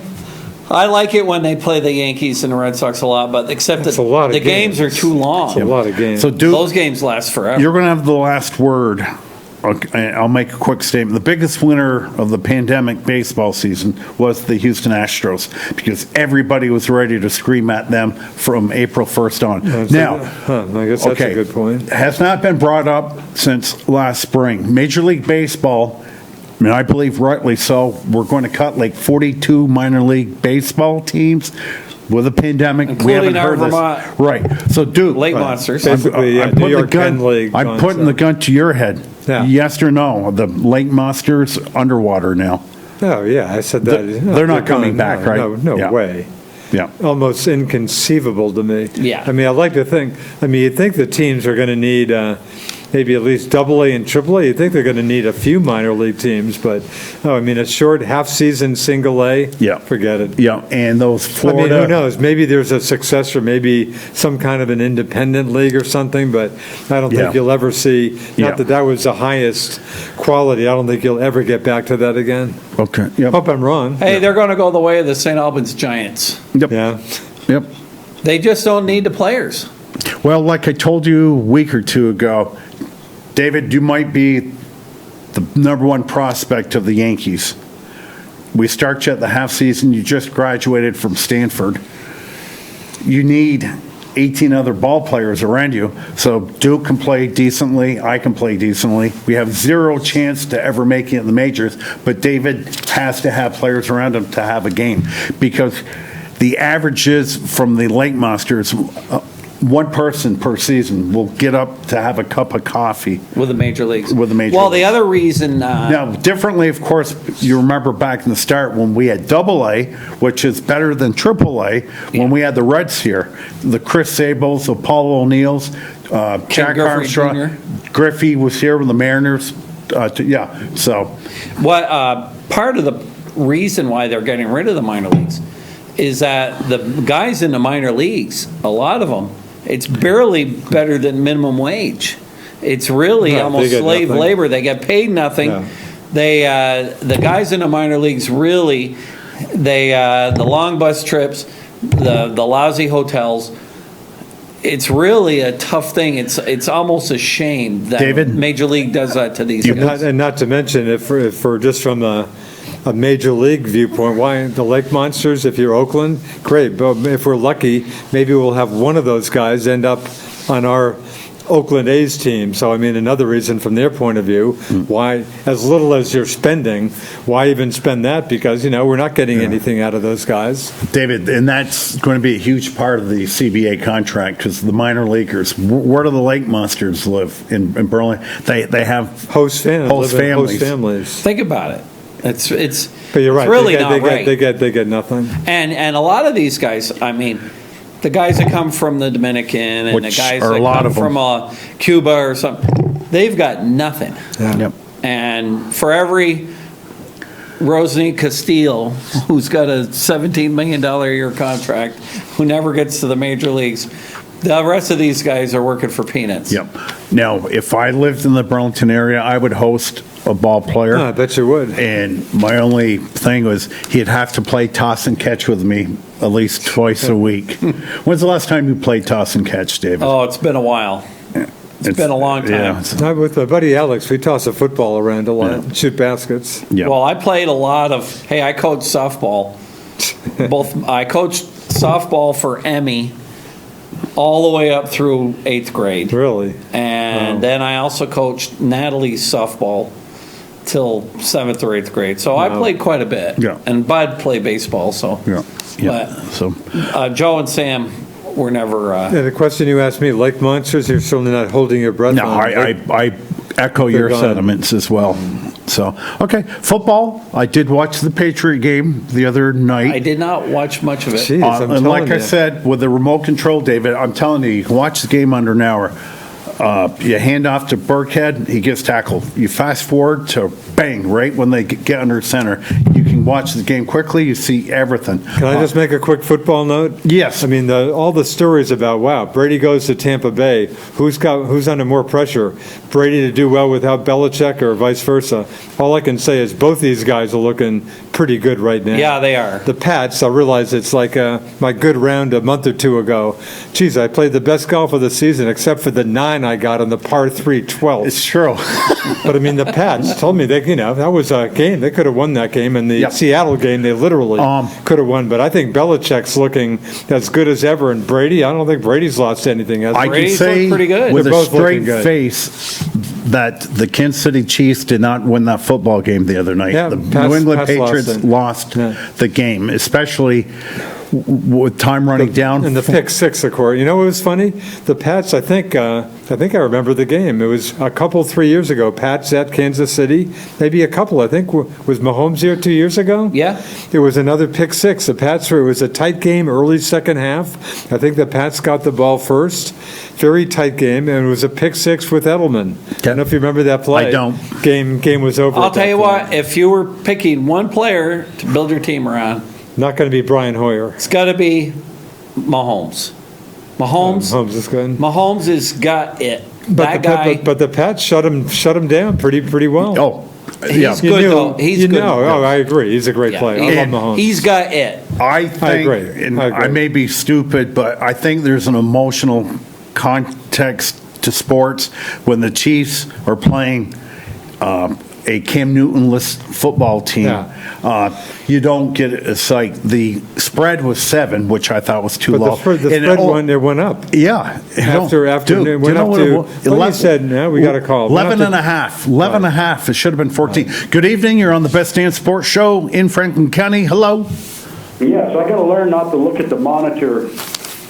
I like it when they play the Yankees and the Red Sox a lot, but except That's that a lot of the games are games. too long. It's a lot of games. So Duke, Those games last forever. you're going to have the last word. Okay, I'll make a quick statement. The biggest winner of the pandemic baseball season was the Houston Astros because everybody was ready to scream at them from April 1st on. Now, I guess that's okay, a good point. has not been brought up since last spring. Major League Baseball, and I believe rightly so, we're going to cut like 42 minor league baseball teams with a pandemic. We Including haven't our heard this. Vermont Right. So, Duke. Lake Monsters. Basically, yeah, putting New the York gun- Penn League. I'm putting the gun to your head. Yeah. Yes or no? The Lake Monsters underwater now. Oh, yeah, I said that. They're not coming back, no, right? No Yeah. way. Yeah. Almost inconceivable to me. Yeah. I mean, I like to think, you'd think the teams are going to need maybe at least AA and AAA. You'd think they're going to need a few minor league teams, but, a short half-season single A, Yeah. forget it. Yeah. And those Florida. who knows? Maybe there's a successor, maybe some kind of an independent league or something, but I don't Yeah. think you'll ever see, Yeah. not that that was the highest quality, I don't think you'll ever get back to that again. Okay. Yep. Hope I'm wrong. Hey, they're going to go the way of the St. Albans Giants. Yep. Yeah. Yep. They just don't need the players. Well, like I told you a week or two ago, David, you might be the number one prospect of the Yankees. We start you at the half season. You just graduated from Stanford. You need 18 other ball players around you. So Duke can play decently. I can play decently. We have zero chance to ever make it in the majors, but David has to have players around him to have a game because the averages from the Lake Monsters, one person per season will get up to have a cup of coffee. With the major leagues. With the major Well, the leagues. other reason, Now, differently, of course, you remember back in the start when we had AA, which is better than AAA, when we had the Reds here, the Chris Sables, the Paul O'Neills, Jack Griffey Armstrong, Jr. Griffey was here with the Mariners. Yeah, so, what part of the reason why they're getting rid of the minor leagues is that the guys in the minor leagues, a lot of them, it's barely better than minimum wage. It's really No, they almost get slave nothing. labor. They get paid nothing. Yeah. the guys in the minor leagues really, the long bus trips, the lousy hotels. It's really a tough thing. It's almost a shame that David? Major League does that to these guys. And not to mention, if we're just from a major league viewpoint, why the Lake Monsters, if you're Oakland, great. But if we're lucky, maybe we'll have one of those guys end up on our Oakland A's team. So, I mean, another reason from their point of view, why, as little as you're spending, why even spend that? Because, we're not getting anything out of those guys. David, and that's going to be a huge part of the CBA contract because the minor leaguers, where do the Lake Monsters live in Burlington? They have Host fans, host live in families. host families. Think about it. It's But you're right. It's really they not right. They get nothing. And a lot of these guys, I mean, the guys that come from the Dominican and the Which guys are that a lot come of them. from Cuba or something, they've got nothing. Yeah. Yep. And for every Rosny Castile, who's got a $17 million a year contract, who never gets to the major leagues, the rest of these guys are working for peanuts. Yep. Now, if I lived in the Burlington area, I would host a ball player. I bet you would. And my only thing was he'd have to play toss and catch with me at least twice a week. When's the last time you played toss and catch, David? Oh, it's been a while. It's been a long time. Yeah, it's- With my buddy Alex, we toss a football around a lot, shoot baskets. yeah. Well, I played a lot of, I coached softball. I coached softball for Emmy all the way up through 8th grade. Really? And Wow. then I also coached Natalie's softball till 7th or 8th grade. So I Wow. played quite a bit. Yeah. And Bud played baseball, so. yeah. Yeah. But So, Joe and Sam were never, And the question you asked me, Lake Monsters, you're certainly not holding your breath no, on. I echo your gone. sentiments as well. So, okay. Football, I did watch the Patriot game the other night. I did not watch much of it. Jeez, I'm And like telling I you. said, with the remote control, David, I'm telling you, you can watch the game under an hour. You hand off to Burkhead, he gets tackled. You fast forward to bang, right when they get under center. You can watch the game quickly, you see everything. Can I just make a quick football note? Yes. I mean, all the stories about, wow, Brady goes to Tampa Bay. Who's under more pressure? Brady to do well without Belichick or vice versa? All I can say is both these guys are looking pretty good right now. Yeah, they are. The Pats, I realize it's like my good round a month or two ago. Geez, I played the best golf of the season except for the 9 I got on the par 3 12th. It's true. But I mean, the Pats told me that was a game. They could have won that game. And the Yep. Seattle game, they literally could have won. But I think Belichick's looking as good as ever. And Brady, I don't think Brady's lost anything. Has I he? can Brady's say looked pretty good. with They're a both looking straight good. face that the Kansas City Chiefs did not win that football game the other night. Yeah, The Pats- New England Pats lost Patriots it. lost Yeah. the game, especially with time running down. And the pick six, of course. You know what was funny? The Pats, I think I remember the game. It was 3 years ago. Pats at Kansas City. Maybe a couple. I think, was Mahomes here 2 years ago? Yeah. It was another pick six. The Pats it was a tight game, early second half. I think the Pats got the ball first. Very tight game, and it was a pick six with Edelman. I don't know if you remember that play. I don't. Game was over. I'll at tell that you point. what, if you were picking one player to build your team around, Not going to be Brian Hoyer. it's got to be Mahomes. Mahomes Is good. Mahomes has got it. But That guy, but the Pats shut him down pretty well. Oh, he's yeah. good though. He's you good. know. Oh, I agree. He's a great Yeah, player. I And love Mahomes. He's got it. I think, agree. and I agree. I may be stupid, but I think there's an emotional context to sports when the Chiefs are playing a Cam Newton-less football team. Yeah. You don't get it. It's like the spread was 7, which I thought was too But low. the spread And it went up. Yeah. After Dude, it went do you know up what to, it was? well, you said, no, we got a call. 11 and a half. 11 and a half. It should have been 14. Good evening. You're on the Best Damn Sports Show in Franklin County. Hello. Yes, I got to learn not to look at the monitor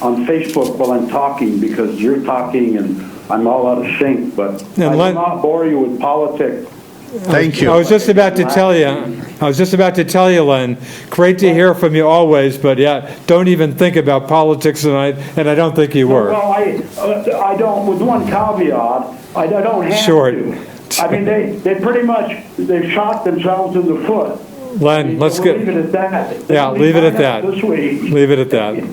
on Facebook while I'm talking because you're talking and I'm all out of sync. But I will not bore you with politics. Thank you. I was just about to tell you, Len, great to hear from you always, but yeah, don't even think about politics tonight, and I don't think you were. Well, I don't, with one caveat, I don't have Short. to. I mean, they pretty much, they shot themselves in the foot. Len, let's We'll get, leave it at that. yeah, leave it at that. This week. Leave it at that.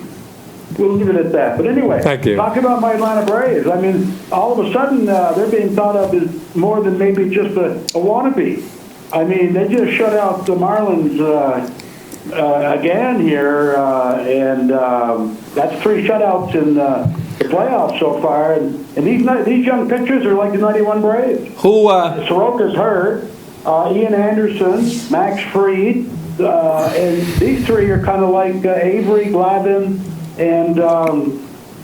We'll leave it at that. But anyway, Thank you. talk about my Atlanta Braves. I mean, all of a sudden, they're being thought of as more than maybe just a wannabe. I mean, they just shut out the Marlins again here, and that's 3 shutouts in the playoffs so far. And these young pitchers are like the '91 Braves. Who? Soroka's hurt. Ian Anderson, Max Fried, and these 3 are kind of like Avery, Glavin, and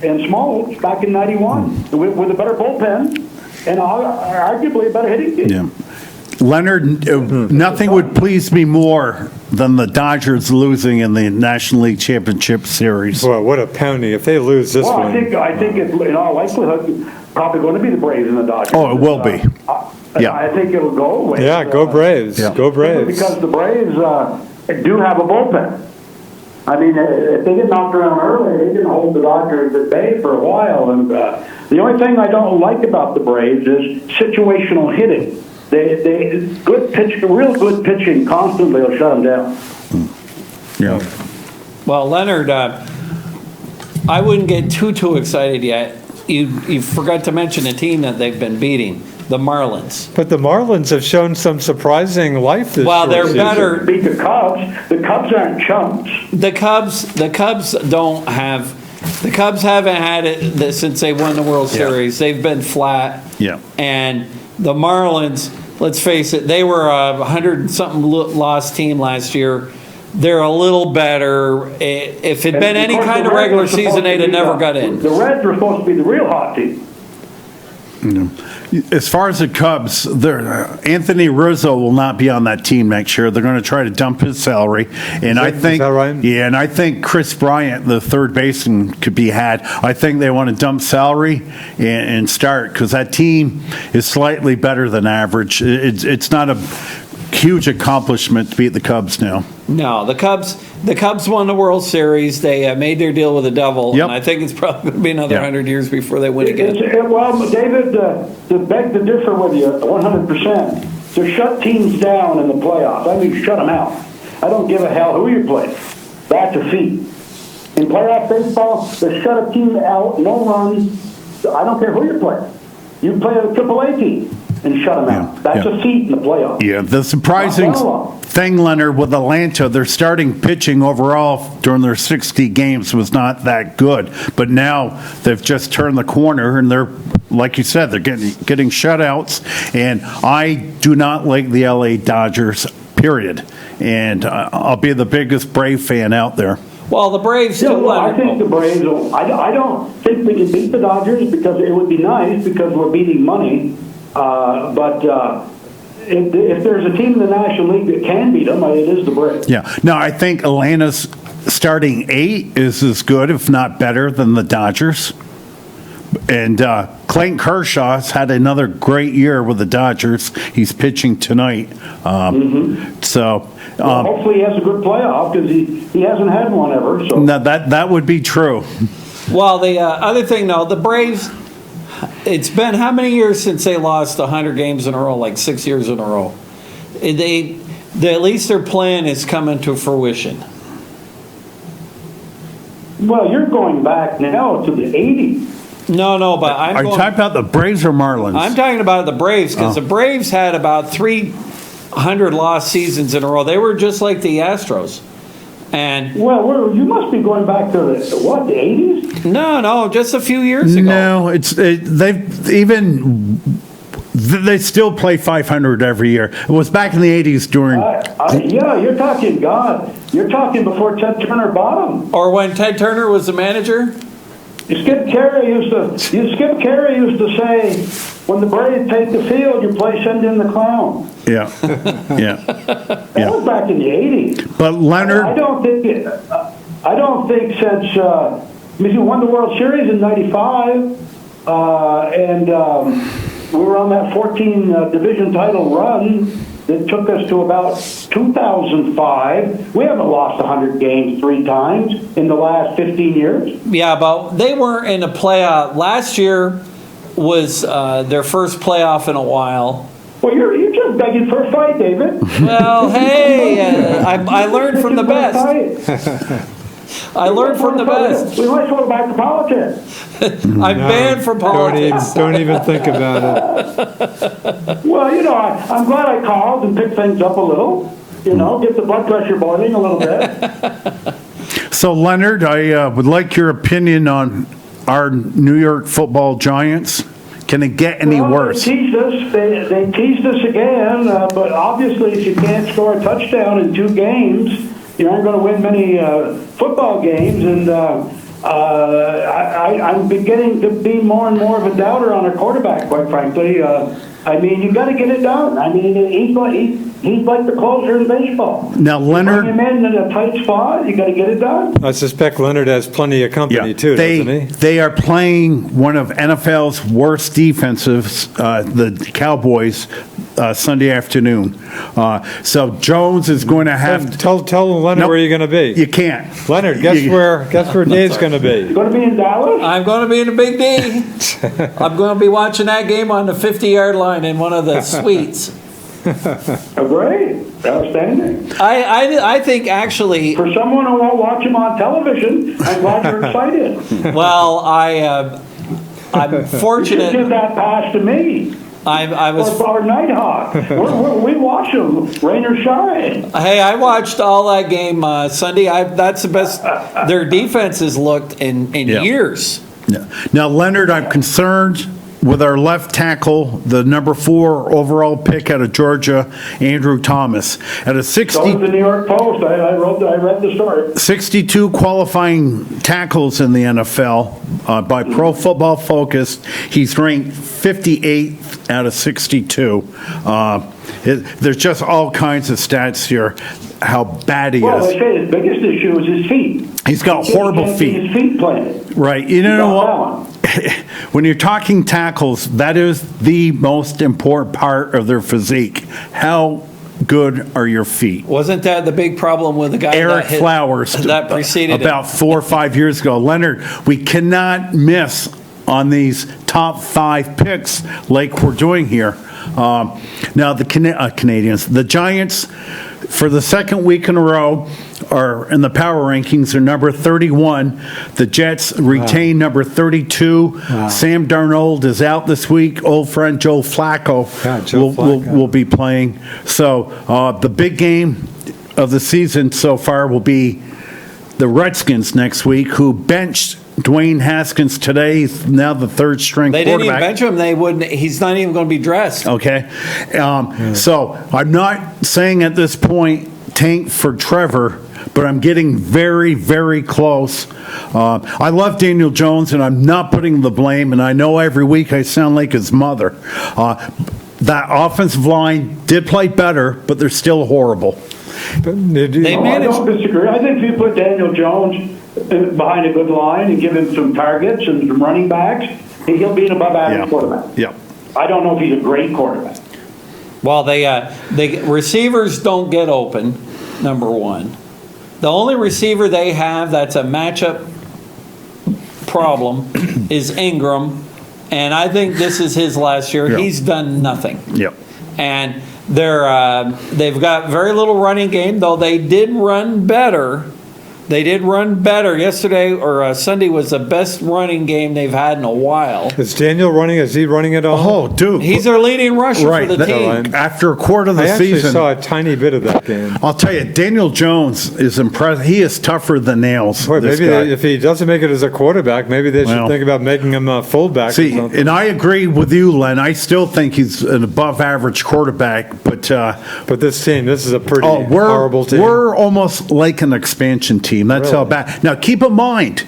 Smoltz back in '91 with a better bullpen and arguably a better hitting team. Yeah. Leonard, nothing would please me more than the Dodgers losing in the National League Championship Series. Boy, what a pounding if they lose this Well, one. I think it, in all likelihood, probably going to be the Braves and the Dodgers. Oh, it will be. Yeah. I think it'll go with. Yeah, go Braves. Yeah. Go Braves. Because the Braves do have a bullpen. I mean, if they get knocked around early, they can hold the Dodgers at bay for a while. And the only thing I don't like about the Braves is situational hitting. They good pitch, real good pitching constantly will shut them down. Yeah. Well, Leonard, I wouldn't get too excited yet. You forgot to mention a team that they've been beating, the Marlins. But the Marlins have shown some surprising life this Well, they're short better. season. Beat the Cubs. The Cubs aren't chumps. The Cubs don't have. The Cubs haven't had it since they won the World Series. They've been flat. Yeah. And the Marlins, let's face it, they were a 100-something loss team last year. They're a little better. If it'd been any kind of regular season, they'd have never got in. The Reds were supposed to be the real hot team. As far as the Cubs, Anthony Rizzo will not be on that team next year. They're going to try to dump his salary, and I think, is that right? Yeah, and I think Chris Bryant, the third baseman, could be had. I think they want to dump salary and start because that team is slightly better than average. It's not a huge accomplishment to beat the Cubs now. No, the Cubs won the World Series. They made their deal with the devil, Yep. and I think it's probably going to be another Yeah. 100 years before they win again. Well, David, to beg to differ with you 100%, to shut teams down in the playoffs, I mean shut them out. I don't give a hell who you play. That's a feat. In playoff baseball, to shut a team out, no runs, I don't care who you play. You play a AAA team and shut them out. That's a feat in the playoffs. Yeah, the surprising thing, Leonard, with Atlanta, their starting pitching overall during their 60 games was not that good. But now they've just turned the corner, and they're, like you said, they're getting shutouts. And I do not like the LA Dodgers, period. And I'll be the biggest Brave fan out there. Well, the Braves Yeah, still well, I let think the Braves will, I don't think we can beat the Dodgers because it would be nice because we're beating money. But if there's a team in the National League that can beat them, it is the Braves. Yeah. No, I think Atlanta's starting 8 is as good, if not better, than the Dodgers. And Clayton Kershaw's had another great year with the Dodgers. He's pitching tonight. So Well, hopefully he has a good playoff because he hasn't had one ever. So no, that would be true. Well, the other thing, though, the Braves, it's been how many years since they lost 100 games in a row, like 6 years in a row? They at least their plan is coming to fruition. well, you're going back now to the '80s. No, but Are you talking about the Braves or Marlins? I'm talking about the Braves because the Braves had about 300 lost seasons in a row. They were just like the Astros. And Well, you must be going back to the '80s. no, just a few years ago. No, they still play 500 every year. It was back in the 80s during. Yeah, you're talking before Ted Turner bought him. Or when Ted Turner was the manager. Skip Carey used to say, when the Braves take the field, you play send in the clown. Yeah, yeah. That was back in the '80s. But Leonard, I don't think since we won the World Series in '95, and we were on that 14 division title run that took us to about 2005. We haven't lost 100 games 3 times in the last 15 years. Yeah, but they weren't in a playoff. Last year was their first playoff in a while. Well, you're just begging for a fight, David. Well, hey, I learned from the best. I learned from the best. We might go back to politics. I'm banned from politics. Don't even think about it. Well, I'm glad I called and picked things up a little. Get the blood pressure boiling a little bit. So, Leonard, I would like your opinion on our New York Football Giants. Can it get any worse? They teased us. They teased us again, but obviously if you can't score a touchdown in 2 games, you aren't going to win many football games. And I'm beginning to be more and more of a doubter on a quarterback, quite frankly. You got to get it done. He's like the closer in baseball. Now, Leonard, you bring him in a tight spot, you got to get it done. I suspect Leonard has plenty of company too, doesn't he? They are playing one of NFL's worst defenses, the Cowboys, Sunday afternoon. So Jones is going to have to tell Leonard where you're going to be. You can't. Leonard, guess where Dave's going to be? You going to be in Dallas? I'm going to be in the Big D. I'm going to be watching that game on the 50-yard line in one of the suites. Oh, great. Outstanding. I think actually, For someone who won't watch him on television, I'm glad you're excited. well, I'm You should give fortunate. that pass to me. I was. Or Nighthawk. We watch them, rain or shine. Hey, I watched all that game Sunday. That's the best their defense has looked in years. Now, Leonard, I'm concerned with our left tackle, the number 4 overall pick out of Georgia, Andrew Thomas. At a So was the New York Post. I read the story. 62 qualifying tackles in the NFL by Pro Football Focus. He's ranked 58th out of 62. There's just all kinds of stats here, how bad he Well, is. they say his biggest issue is his feet. He's got horrible He can't see feet. his feet planted. Right. You know got what? When you're talking tackles, that is the most important part of their physique. How good are your feet? Wasn't that the big problem with the guy Eric that hit, Flowers that preceded about 4 or 5 years ago. Leonard, we cannot miss on these top 5 picks like we're doing here. Now, the Canadians, the Giants, for the second week in a row, are in the power rankings are number 31. The Jets retain number 32. Sam Darnold is out this week. Old friend Joe Flacco, will be playing. So the big game of the season so far will be the Redskins next week, who benched Dwayne Haskins today. He's now the 3rd string They didn't quarterback. even bench him. They wouldn't. He's not even going to be dressed. Okay. So I'm not saying at this point tank for Trevor, but I'm getting very, very close. I love Daniel Jones, and I'm not putting the blame, and I know every week I sound like his mother. That offensive line did play better, but they're still horrible. They I managed. don't disagree. I think if you put Daniel Jones behind a good line and give him some targets and some running backs, he'll be an above-average quarterback. Yeah. I don't know if he's a great quarterback. Well, they receivers don't get open. Number one, the only receiver they have that's a matchup problem is Ingram, and I think this is his last year. Yeah. He's done nothing. Yep. And they've got very little running game, though they did run better. They did run better yesterday, or Sunday was the best running game they've had in a while. Is Daniel running? Is he running at all? Oh, dude. He's their leading rusher right. for the team. After a quarter of the I actually season. saw a tiny bit of that game. I'll tell you, Daniel Jones is impressive. He is tougher than nails. Boy, this maybe guy. if he doesn't make it as a quarterback, maybe they should Well. think about making him a fullback or See, something. and I agree with you, Len. I still think he's an above-average quarterback, but But this team, this is a pretty we're horrible team. we're almost like an expansion team. That's how Really? bad. Now, keep in mind,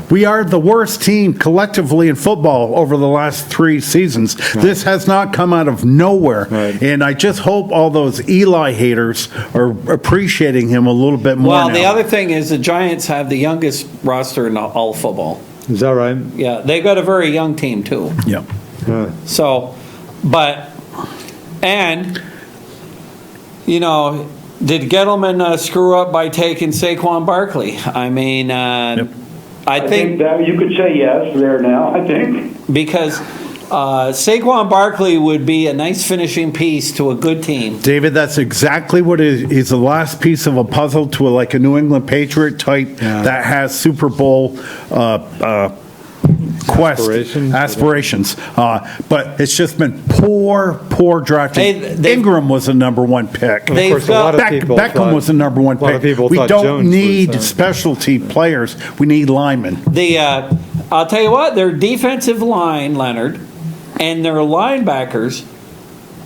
we are the worst team collectively in football over the last 3 seasons. This has not come out of nowhere, Right. and I just hope all those Eli haters are appreciating him a little bit more. Well, now. the other thing is the Giants have the youngest roster in all of football. Is that right? Yeah, they got a very young team too. yeah. So, and did Gettleman screw up by taking Saquon Barkley? I mean, I I think think that you could say yes there now, I think. because Saquon Barkley would be a nice finishing piece to a good team. David, that's exactly what it is. He's the last piece of a puzzle to like a New England Patriot type that has Super Bowl quest, Aspirations. aspirations. But it's just been poor drafting. They- Ingram was the number one pick. Of course, a lot of people Beckham thought- was the number one a lot pick. of people We thought don't Jones need was, specialty players. We need linemen. I'll tell you what, their defensive line, Leonard, and their linebackers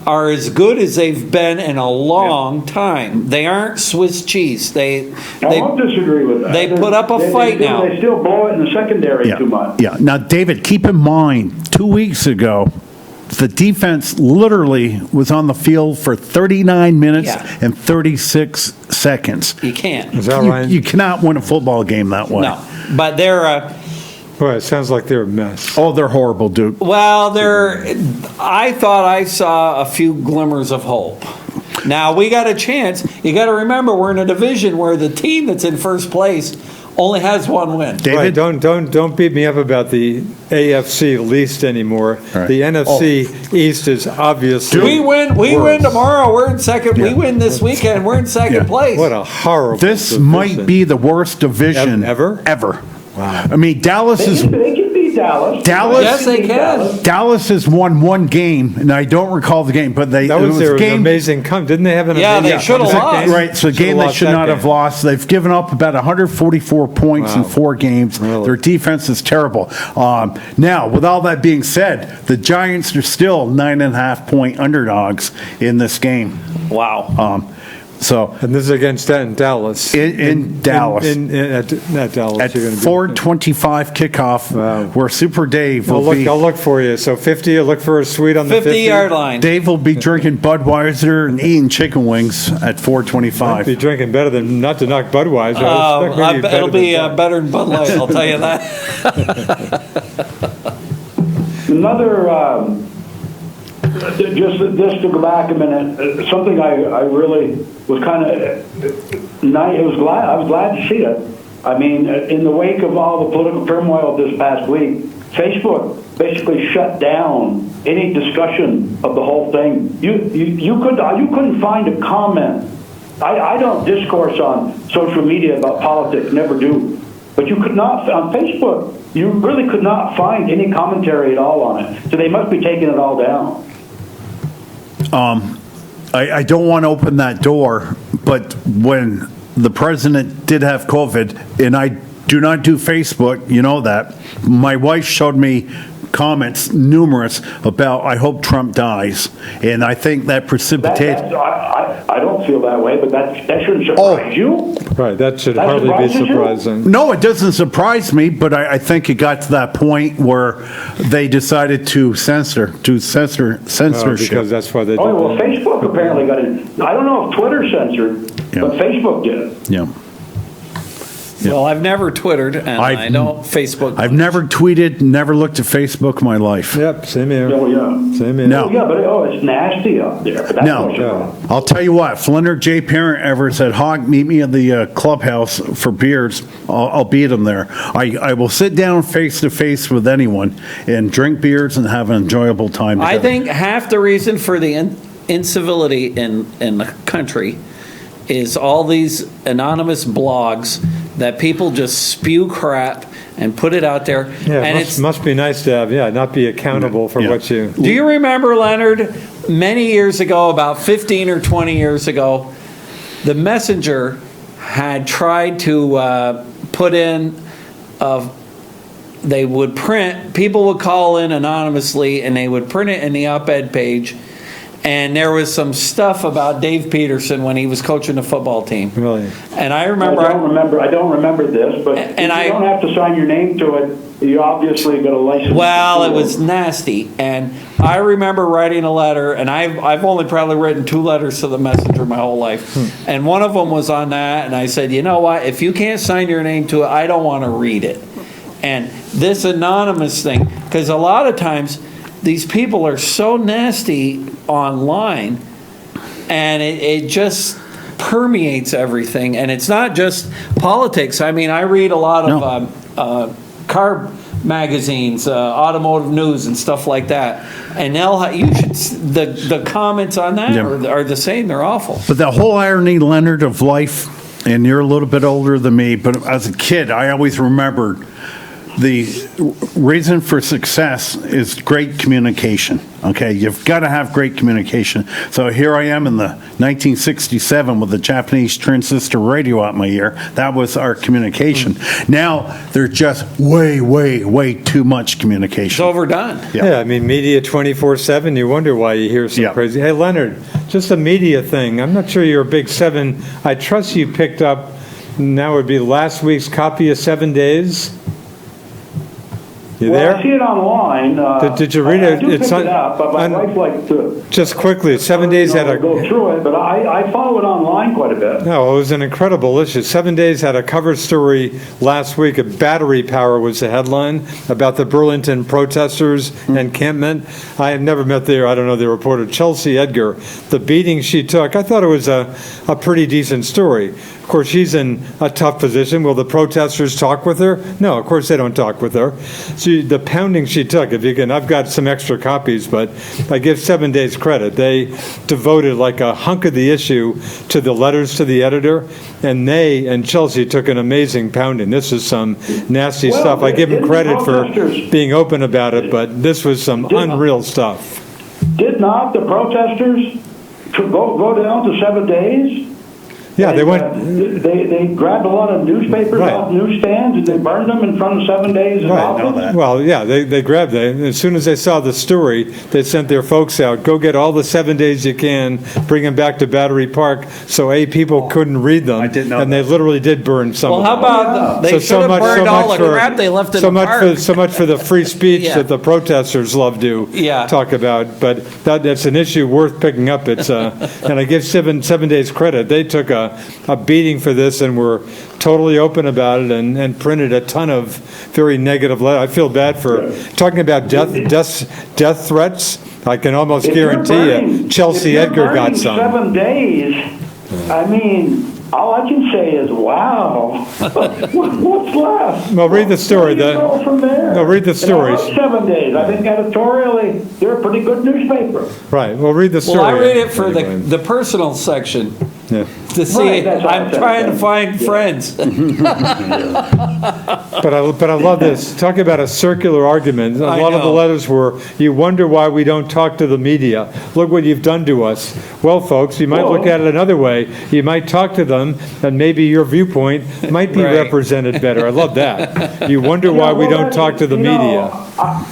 are as good as they've been in a long time. They aren't Swiss cheese. I won't disagree with that. they put up a fight now. They still blow it in the secondary too much. Yeah. Now, David, keep in mind, 2 weeks ago, the defense literally was on the field for 39 minutes Yeah. and 36 seconds. You can't. Is that You, right? you cannot win a football game that way. No, but they're. Boy, it sounds like they're a mess. Oh, they're horrible, Duke. Well, I thought I saw a few glimmers of hope. Now we got a chance. You got to remember, we're in a division where the team that's in first place only has one win. David? Right, don't beat me up about the AFC least anymore. Right. The NFC East is obviously We win worse. tomorrow. We're in second. We Yeah. win this weekend. We're in second Yeah. place. What a horrible This division. might be the worst division Ever? Ever. Wow. I mean, Dallas They is. can beat Dallas. Dallas- Yes, they beat can. Dallas. Dallas has won one game, and I don't recall the game, but That it was was their a game. amazing Didn't they have an Yeah, amazing they should have comeback lost. game? Right, so a Should've game they lost should that not game. have lost. They've given up about 144 points in Wow. 4 games. Really? Their defense is terrible. Now, with all that being said, the Giants are still 9.5-point underdogs in this game. Wow. So And this is against that in Dallas. In Dallas. At Dallas. at you're gonna be- 4:25 kickoff, Wow. where Super Dave will be. I'll look for you. So 50, you look for a suite on the 50-yard line. Dave will be drinking Budweiser and eating chicken wings at 4:25. Be drinking better than, not to knock Budweiser. I expect maybe better It'll be than that. better than Bud Light. I'll tell you that. Another, just to go back a minute, something I really was kind of, I was glad to see it. I mean, in the wake of all the political turmoil this past week, Facebook basically shut down any discussion of the whole thing. You couldn't find a comment. I don't discourse on social media about politics, never do. But you could not, on Facebook, you really could not find any commentary at all on it. So they must be taking it all down. I don't want to open that door, but when the president did have COVID, and I do not do Facebook, you know that, my wife showed me comments, numerous, about I hope Trump dies. And I think that precipitated. I don't feel that way, but that shouldn't surprise you. Right, that should That hardly be surprises you? surprising. No, it doesn't surprise me, but I think it got to that point where they decided to censor censorship. Because that's why they did Oh, well, that. Facebook apparently got it. I don't know if Twitter censored, Yeah. but Facebook did. Yeah. Well, I've never Twittered, and I don't Facebook. I've never tweeted, never looked at Facebook in my life. Yep, same here. Oh, yeah. Same here. No. Oh, yeah, but it's nasty out there. But that's No. no. I'll tell you what, if Leonard J. Parent ever said, Hog, meet me at the clubhouse for beers, I'll beat him there. I will sit down face to face with anyone and drink beers and have an enjoyable time together. I think half the reason for the incivility in the country is all these anonymous blogs that people just spew crap and put it out there. Yeah, and it must be nice to have, not be accountable for Yeah. what you. Do you remember, Leonard, many years ago, about 15 or 20 years ago, the Messenger had tried to put in, they would print, people would call in anonymously and they would print it in the op-ed page. And there was some stuff about Dave Peterson when he was coaching the football team. Really? And I I remember. don't remember this, but And if you don't have to sign your name to it, you obviously got a license. Well, it was nasty, and I remember writing a letter, and I've only probably written 2 letters to the Messenger my whole life, and one of them was on that, and I said, you know what, if you can't sign your name to it, I don't want to read it. And this anonymous thing, because a lot of times these people are so nasty online, and it just permeates everything, and it's not just politics. I mean, I read a lot of car magazines, automotive news, and stuff like that. And the comments on that are the same. They're awful. But the whole irony, Leonard, of life, and you're a little bit older than me, but as a kid, I always remembered the reason for success is great communication. Okay, you've got to have great communication. So here I am in the 1967 with the Japanese transistor radio out my ear. That was our communication. Now there's just way too much It's communication. overdone. Yeah, I mean, media 24/7, you wonder why you hear some Yeah. crazy. Hey, Leonard, just a media thing. I'm not sure you're a big Seven. I trust you picked up, now would be last week's copy of 7 Days. You Well, I there? see it online. Did you read it? I do It's pick on- it up, but my on- wife likes to Just quickly, 7 Days had go a, through it, but I follow it online quite a bit. no, it was an incredible issue. 7 Days had a cover story last week, battery power was the headline, about the Burlington protesters' encampment. I have never met I don't know, the reporter, Chelsea Edgar. The beating she took, I thought it was a pretty decent story. Of course, she's in a tough position. Will the protesters talk with her? No, of course they don't talk with her. The pounding she took, if you can, I've got some extra copies, but I give 7 Days credit. They devoted like a hunk of the issue to the letters to the editor, and they and Chelsea took an amazing pounding. This is some nasty Well, stuff. I give them didn't credit for protesters- being open about it, but this was some unreal stuff. Did not the protesters go down to 7 Days? Yeah, they And, went. They grabbed a lot of newspapers Right. off newsstands and they burned them in front of 7 Days. Right. I know that. Well, yeah, they grabbed it. As soon as they saw the story, they sent their folks out, go get all the 7 days you can, bring them back to Battery Park, so people couldn't read them. I didn't know And they that. literally did burn some Well, of how them. about, they So should have burned all the crap they left in so the much park. so much for the free speech Yeah. that the protesters love to Yeah. talk about. But that's an issue worth picking up. It's and I give 7 Days credit. They took a beating for this and were totally open about it and printed a ton of very negative letters. I feel bad for talking about death threats. I can almost If you're guarantee burning- you, Chelsea if you're Edgar got burning some. 7 days, I mean, all I can say is, wow. What's left? Well, read the story. Where do you go from there? No, read the And I stories. love 7 Days. I think editorially, they're a pretty good newspaper. Right. Well, read the story. Well, I read it for Anyway. the personal section Yeah. to see, Right, that's all I'm I'm trying to saying. find friends. But I love this. Talk about a circular argument. A I lot of the know. letters were, you wonder why we don't talk to the media. Look what you've done to us. Well, folks, you might look at it another way. You might talk to them, and maybe your viewpoint might be Right. represented better. I love that. You wonder why Yeah, we well, don't that- talk to the you know, media.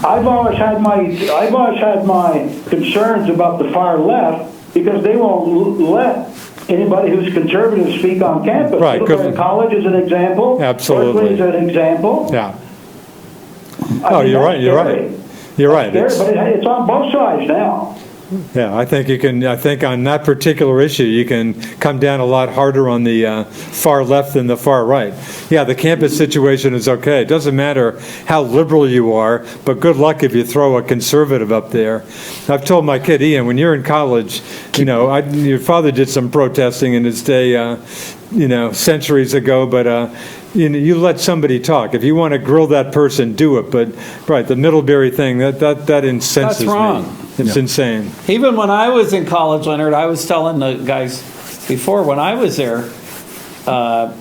I've always had my concerns about the far left because they won't let anybody who's conservative speak on campus. Right, Look good. at college is an example. Absolutely. Berkeley is an example. Yeah. I Oh, mean, you're that's right, you're scary. right. You're right. Scary, It's- but it's on both sides now. Yeah, I think on that particular issue, you can come down a lot harder on the far left than the far right. Yeah, the campus situation is okay. It doesn't matter how liberal you are, but good luck if you throw a conservative up there. I've told my kid, Ian, when you're in college, your father did some protesting in his day, centuries ago, but you let somebody talk. If you want to grill that person, do it. But right, the Middlebury thing, that incenses me. wrong. It's insane. Even when I was in college, Leonard, I was telling the guys before, when I was there,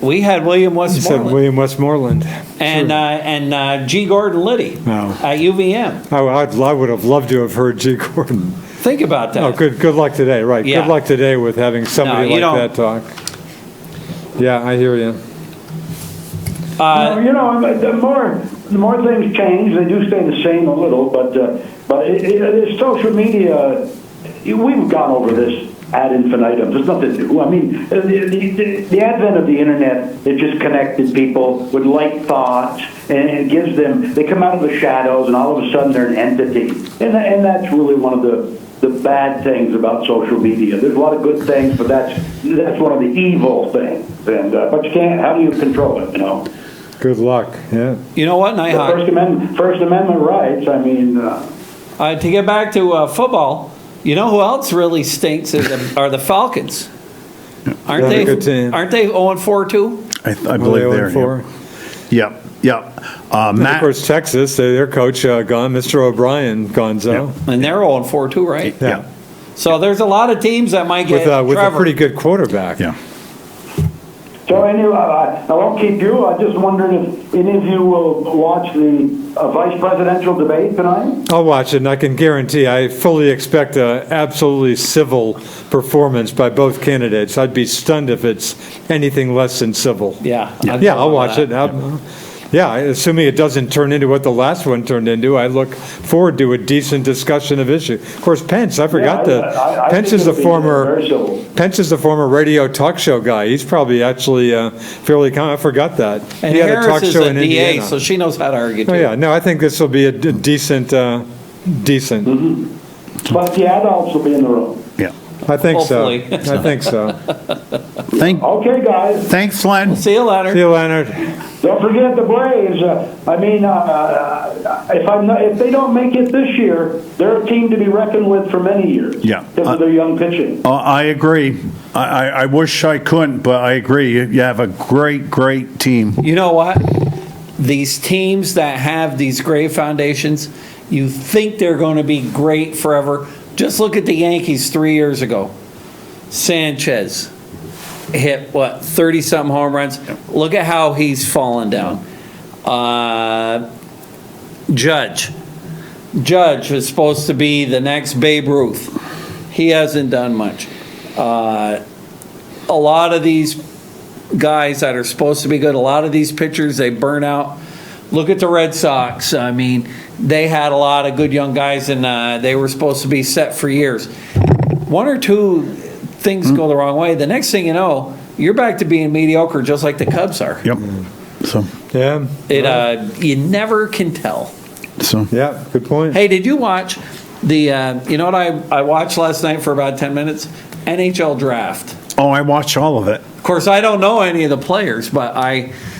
we had William You said Westmoreland William Westmoreland. and G. Gordon Liddy Wow. at UVM. I would have loved to have heard G. Gordon. Think about that. Oh, good luck today, right. Yeah. Good luck today with having somebody No, you like that talk. Yeah, I hear you. The more things change, they do stay the same a little, but it's social media. We've gone over this ad infinitum. There's nothing new. I mean, the advent of the internet, it just connected people with light thoughts, and it gives them, they come out of the shadows, and all of a sudden they're an entity. And that's really one of the bad things about social media. There's a lot of good things, but that's one of the evil things. And but you can't. How do you control it? Good luck, yeah. You know what, The Nighthawk? First Amendment rights. I mean. To get back to football, you know who else really stinks are the Falcons. Aren't They're they? a good team. Aren't they 0-4 too? I Were believe they they're. 0-4? Yep. And of Matt, course, Texas, their coach gone, Mr. O'Brien, Gonzo. And they're 0-4 too, right? yeah. So there's a lot of teams that might get With a Trevor. pretty good quarterback. Yeah. So anyway, I won't keep you. I just wondered if any of you will watch the vice presidential debate tonight. I'll watch it, and I can guarantee I fully expect a absolutely civil performance by both candidates. I'd be stunned if it's anything less than civil. Yeah. Yeah, I'll watch it. Yeah, assuming it doesn't turn into what the last one turned into, I look forward to a decent discussion of issue. Of course, Pence, I forgot I Pence think is a it'll be former very civil. Pence is a former radio talk show guy. He's probably actually fairly common. I forgot that. And He had a Harris talk is show a in DA, Indiana. so she knows how to argue too. Oh yeah, no, I think this will be a decent. But the adults will be in the room. Yeah. I think Hopefully. so. I think so. Okay, guys. Thanks, Len. See you later. See you, Leonard. Don't forget the Braves. If they don't make it this year, they're a team to be reckoned with for many years. Yeah. Because of their young pitching. I agree. I wish I couldn't, but I agree. You have a great team. You know what? These teams that have these great foundations, you think they're going to be great forever. Just look at the Yankees 3 years ago. Sanchez hit, 30-something home runs? Look at how he's fallen down. Judge was supposed to be the next Babe Ruth. He hasn't done much. A lot of these guys that are supposed to be good, a lot of these pitchers, they burn out. Look at the Red Sox. I mean, they had a lot of good young guys, and they were supposed to be set for years. One or two things go the wrong way. The next thing you know, you're back to being mediocre, just like the Cubs are. Yep. So, Yeah. You never can tell. Yeah. Good point. Hey, did you watch the? You know what I watched last night for about 10 minutes? NHL draft. oh, I watched all of it. Of course, I don't know any of the players, but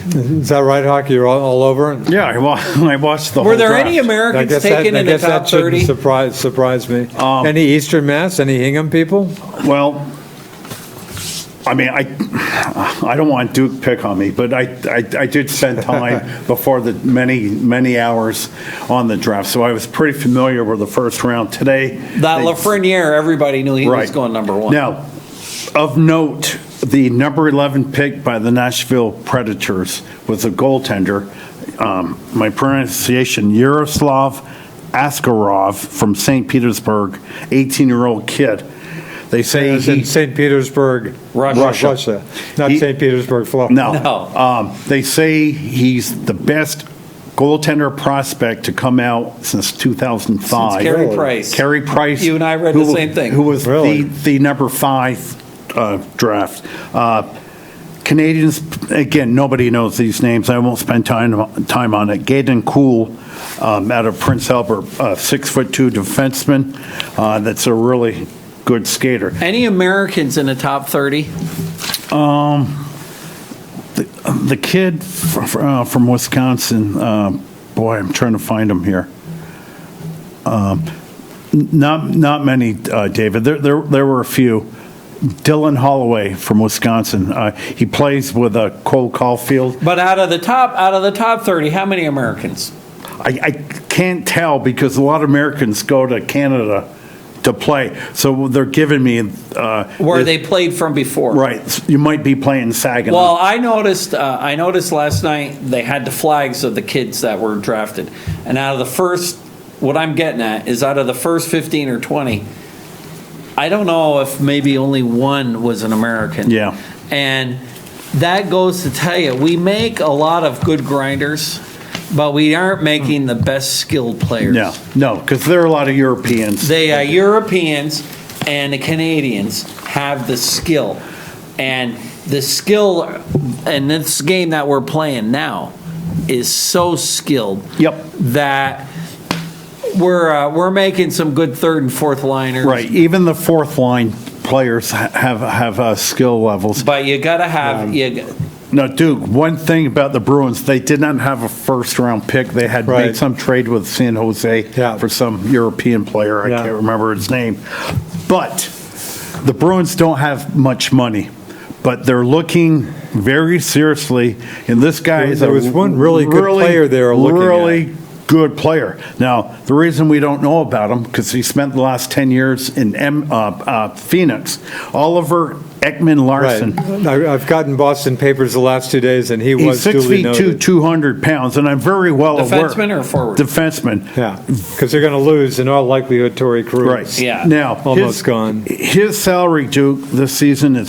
Is that right, Hawk? You're all over it. Yeah, I watched the whole were there draft. any Americans taken in the top that shouldn't 30? surprise me. Any Eastern Mass? Any Hingham people? Well, I mean, I don't want Duke pick on me, but I did spend time before the many hours on the draft, so I was pretty familiar with the first round today. That Lafreniere, everybody knew he was Right. going number one. Now, of note, the number 11 pick by the Nashville Predators was a goaltender. My pronunciation, Yaroslav Askarov from St. Petersburg, 18-year-old kid. They say It's in St. Petersburg, Russia. not He- St. Petersburg, Florida. No. They say he's the best goaltender prospect to come out since 2005. Since Carey Really? Price. Carey Price. You and I read the same thing. Who was Really? the number 5 draft. Canadians, again, nobody knows these names. I won't spend time on it. Gaden Kuhl out of Prince Albert, 6'2" defenseman. That's a really good skater. Any Americans in the top 30? The kid from Wisconsin, boy, I'm trying to find him here. Not many, David. There were a few. Dylan Holloway from Wisconsin. He plays with Cole Caulfield. But out of the top 30, how many Americans? I can't tell because a lot of Americans go to Canada to play. So they're giving me Where they played from before. right. You might be playing Saginaw. Well, I noticed last night they had the flags of the kids that were drafted. And out of the first, what I'm getting at is out of the first 15 or 20, I don't know if maybe only one was an American. Yeah. And that goes to tell you, we make a lot of good grinders, but we aren't making the best skilled players. No, because there are a lot of Europeans. The Europeans and the Canadians have the skill. And the skill in this game that we're playing now is so skilled Yep. that we're making some good third and fourth liners. Right. Even the fourth line players have skill levels. But you got to have Now, Duke, one thing about the Bruins, they did not have a first-round pick. They had Right. made some trade with San Jose Yeah. for some European player. I Yeah. can't remember his name. But the Bruins don't have much money. But they're looking very seriously, and this guy is There was one really good player they were looking really good player. Now, the reason we don't know about him, because he spent the last 10 years in Phoenix. Oliver Ekman Right. Larson. I've gotten Boston papers the last 2 days, and he He's was 6 duly feet noted. 200 pounds, and I'm very well aware. Defenseman or forward? Defenseman. Yeah, because they're going to lose, in all likelihood, Torrey Krug. Right. Yeah. Now, Almost gone. His salary, Duke, this season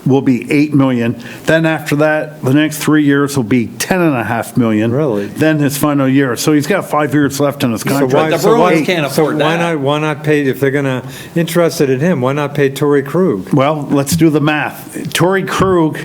will be $8 million. Then after that, the next 3 years will be $10.5 million. Really? Then his final year. So he's got 5 years left on his contract. the Bruins can't afford that. Why not pay, if they're going to, interested in him, why not pay Torrey Krug? Well, let's do the math. Torrey Krug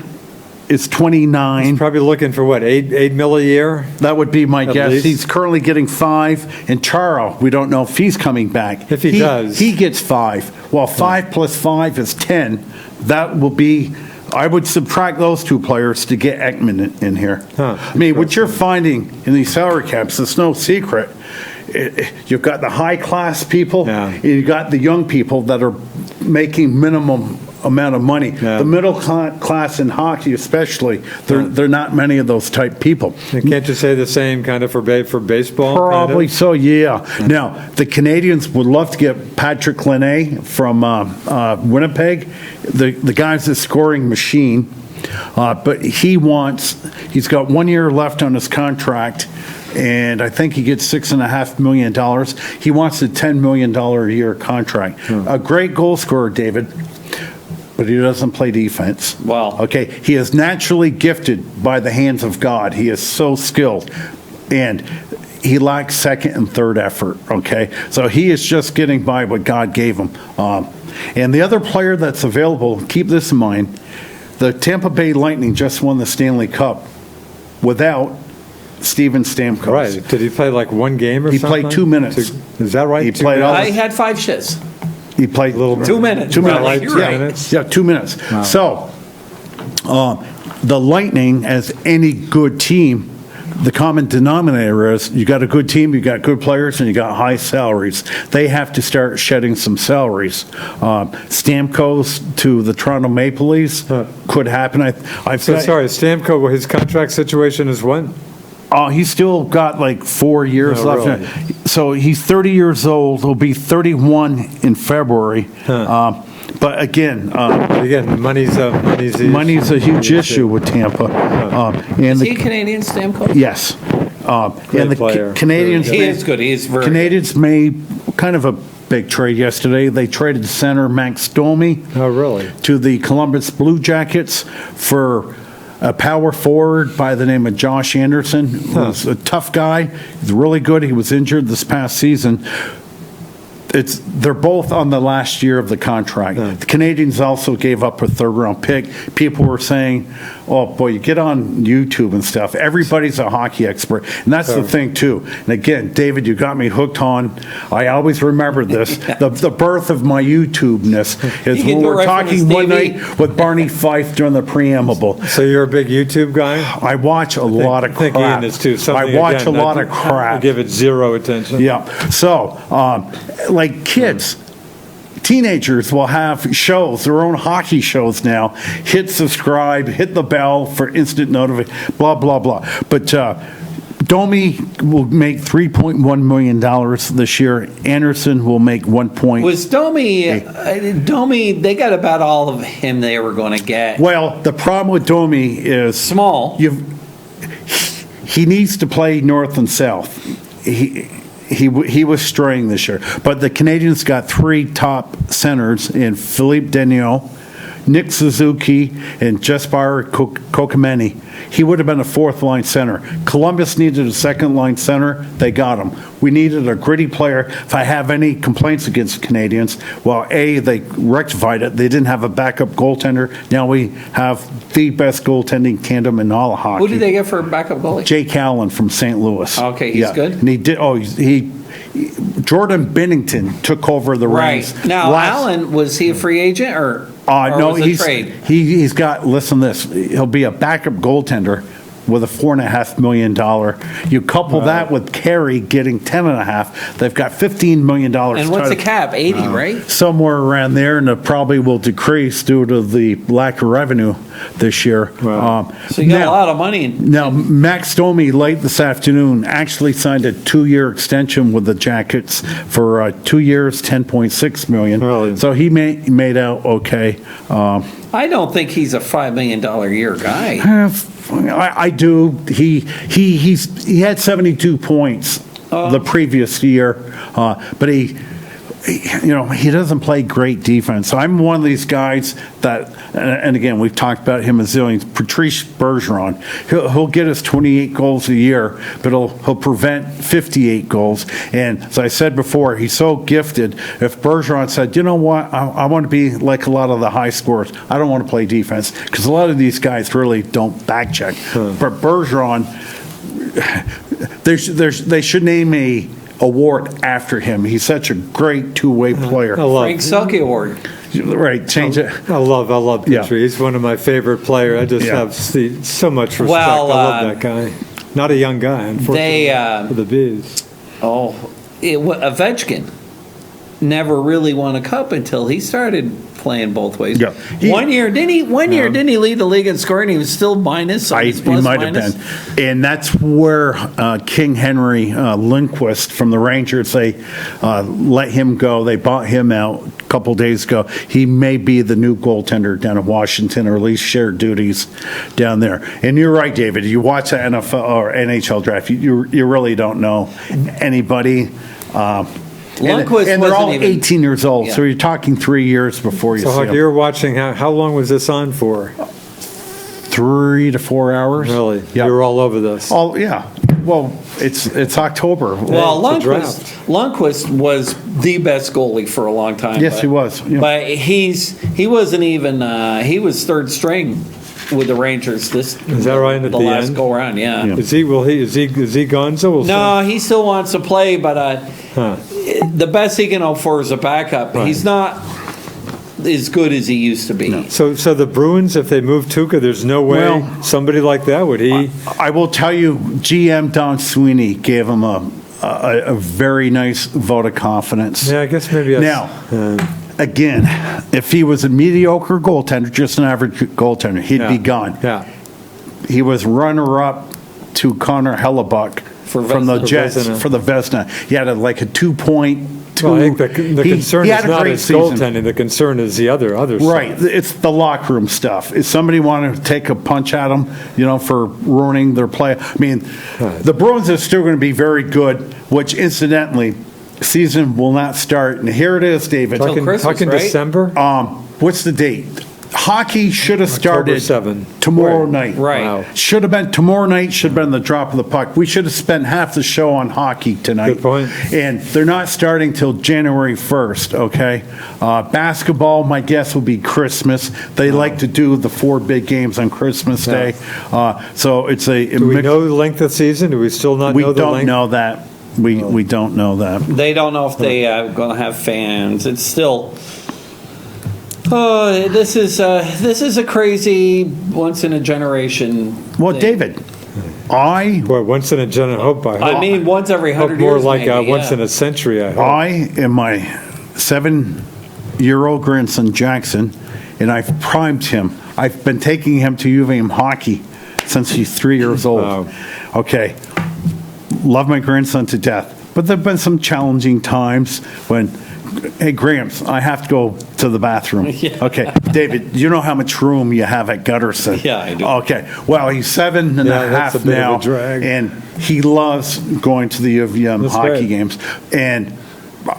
is 29. Probably looking for what, 8 mil a year? That would be my At guess. least. He's currently getting 5. And Charo, we don't know if he's coming back. If he does. He gets 5. Well, 5 plus 5 is 10. That will be, I would subtract those two players to get Ekman in here. Huh, I mean, what you're finding in these salary caps, it's no secret. You've got the high-class people, Yeah. and you've got the young people that are making minimum amount of money. Yeah. The middle class in hockey especially, there are not many of those type people. Can't you say the same kind of for baseball? Probably kind of? so, yeah. Now, the Canadians would love to get Patrick Laine from Winnipeg. The guy's a scoring machine, but he's got 1 year left on his contract, and I think he gets $6.5 million. He wants a $10 million a year contract. A great goal scorer, David, but he doesn't play defense. Wow. Okay, he is naturally gifted by the hands of God. He is so skilled, and he lacks second and third effort, okay? So he is just getting by what God gave him. And the other player that's available, keep this in mind, the Tampa Bay Lightning just won the Stanley Cup without Steven Stamkos. Right. Did he play like one game or He something? played 2 minutes. Is that right? He 2 played minutes? all I had 5 shits. He played 2 minutes. 2 minutes. Right, you're yeah. right. minutes? Yeah, 2 minutes. Wow. So, the Lightning, as any good team, the common denominator is you got a good team, you got good players, and you got high salaries. They have to start shedding some salaries. Stamkos to the Toronto Maple Leafs could happen. Sorry, Stamkos, his contract situation is what? He's still got like 4 years Oh, left. really? So he's 30 years old. He'll be 31 in February. But again, Again, money's money's a huge issue with Tampa. And Is he the, Canadian Stamkos? yes. And the player. Canadians, He is good. He is very Canadians made kind of a big trade yesterday. They traded center Max Domi Oh, really? to the Columbus Blue Jackets for a power forward by the name of Josh Anderson. Who's a tough guy. He's really good. He was injured this past season. They're both on the last year of the contract. The Canadians also gave up a third-round pick. People were saying, oh, boy, you get on YouTube and stuff. Everybody's a hockey expert. And that's the thing, too. And again, David, you got me hooked on. I always remember this. The birth of my YouTube-ness is You can when do it we're right from talking his one TV. night with Barney Fife during the preamble. So you're a big YouTube guy? I watch a lot of I think crap. Ian is too. I Something, watch again, a lot I of crap. give it zero attention. Yeah. So, like kids, teenagers will have shows, their own hockey shows now. Hit subscribe, hit the bell for instant notification, blah, blah, blah. But Domi will make $3.1 million this year. Anderson will make 1. Was Domi, they got about all of him they were going to get. Well, the problem with Domi is Small. He needs to play north and south. He was straying this year. But the Canadians got 3 top centers in Philippe Deniot, Nick Suzuki, and Jesper Kokameni. He would have been a fourth-line center. Columbus needed a second-line center. They got him. We needed a gritty player. If I have any complaints against Canadians, well, A, they rectified it. They didn't have a backup goaltender. Now we have the best goaltending tandem in all of hockey. Who did they get for a backup goalie? Jake Allen from St. Louis. Okay, he's good? And he did. Jordan Bennington took over the reins. Right. Now, Allen, was he a free agent or no, was it he's a trade? he's got. Listen, to this. He'll be a backup goaltender with a $4.5 million. You couple that with Carey getting 10.5, they've got $15 million. And what's the cap? 80, right? Somewhere around there, and it probably will decrease due to the lack of revenue this year. Wow. So you got a lot of money. Now, Max Domi late this afternoon actually signed a 2-year extension with the Jackets for 2 years, $10.6 million. Really? So he made out okay. I don't think he's a $5 million a year guy. I do. He had 72 points the previous year, but he doesn't play great defense. So I'm one of these guys that, and again, we've talked about him a zillion. Patrice Bergeron, he'll get us 28 goals a year, but he'll prevent 58 goals. And as I said before, he's so gifted. If Bergeron said, you know what, I want to be like a lot of the high scorers. I don't want to play defense, because a lot of these guys really don't back check. But Bergeron, they should name a award after him. He's such a great two-way player. Frank Selke Award. Right, change it. I love Yeah. Petrie. He's one of my favorite players. I just have so much respect. Well, I love that guy. Not a young guy, unfortunately, for the Bees. Ovechkin never really won a cup until he started playing both ways. Yeah. One year, didn't he lead the league in scoring? He was still minus. So he's He plus might have minus. been. And that's where King Henry Lindquist from the Rangers, they let him go. They bought him out a couple days ago. He may be the new goaltender down in Washington, or at least share duties down there. And you're right, David. You watch the NFL or NHL draft, you really don't know anybody. Lundqvist and they're all wasn't even- 18 years old, so you're talking 3 years before you So see Huck, them. you were watching, how long was this on for? 3 to 4 hours. Really? Yeah. You were all over this. Oh, yeah. Well, it's October. Well, It's a draft. Lundqvist was the best goalie for a long time. Yes, but- he was, yeah. But he wasn't even. He was third string with the Rangers. Is that right, at the the last end? go around? Yeah. Yeah. Is he Gonzo? We'll No, he still wants to play, but Huh. the best he can hope for is a backup. Right. He's not as good as he used to be. So the Bruins, if they move Tuukka, there's no way Well- somebody like that would he? I will tell you, GM Don Sweeney gave him a very nice vote of confidence. Yeah, I guess maybe. Now, again, if he was a mediocre goaltender, just an average goaltender, he'd be gone. Yeah. He was runner-up to Connor Hellebuck from the Vezina. Jets Vezina. for the Vezina. He had like a 2.2. Well, I think the concern he is had a not great his season. goaltending. The concern is the other Right, stuff. it's the locker room stuff. If somebody wanted to take a punch at them, for ruining their play, I mean, the Bruins are still going to be very good, which incidentally, season will not start. And here it is, David. Till Christmas, Talking right? December. What's the date? Hockey should have October started 7. tomorrow Right. night. Right. Wow. Should have been tomorrow night, should have been the drop of the puck. We should have spent half the show on hockey tonight. Good point. And they're not starting till January 1st, okay? Basketball, my guess will be Christmas. They like to do the 4 big games on Christmas Yeah. Day. So it's a Do we know the length of season? Do we still not we know the don't length? know that. We don't know that. They don't know if they are going to have fans. It's still. Oh, this is a crazy once in a generation. Well, thing. David, I Boy, once in a generation. I mean, once every hope 100 more years. like maybe, once yeah. in a century. I hope. I am my 7-year-old grandson Jackson, and I've primed him. I've been taking him to UVM hockey since he's 3 years old. Wow. Okay, love my grandson to death, but there've been some challenging times when, hey Gramps, I have to go to the bathroom. Yeah. Okay, David, you know how much room you have at Gutterson? Yeah, I do. Okay, well he's 7 and Yeah, a that's half a bit of a now, drag. and he loves going to the UVM That's hockey great. games, and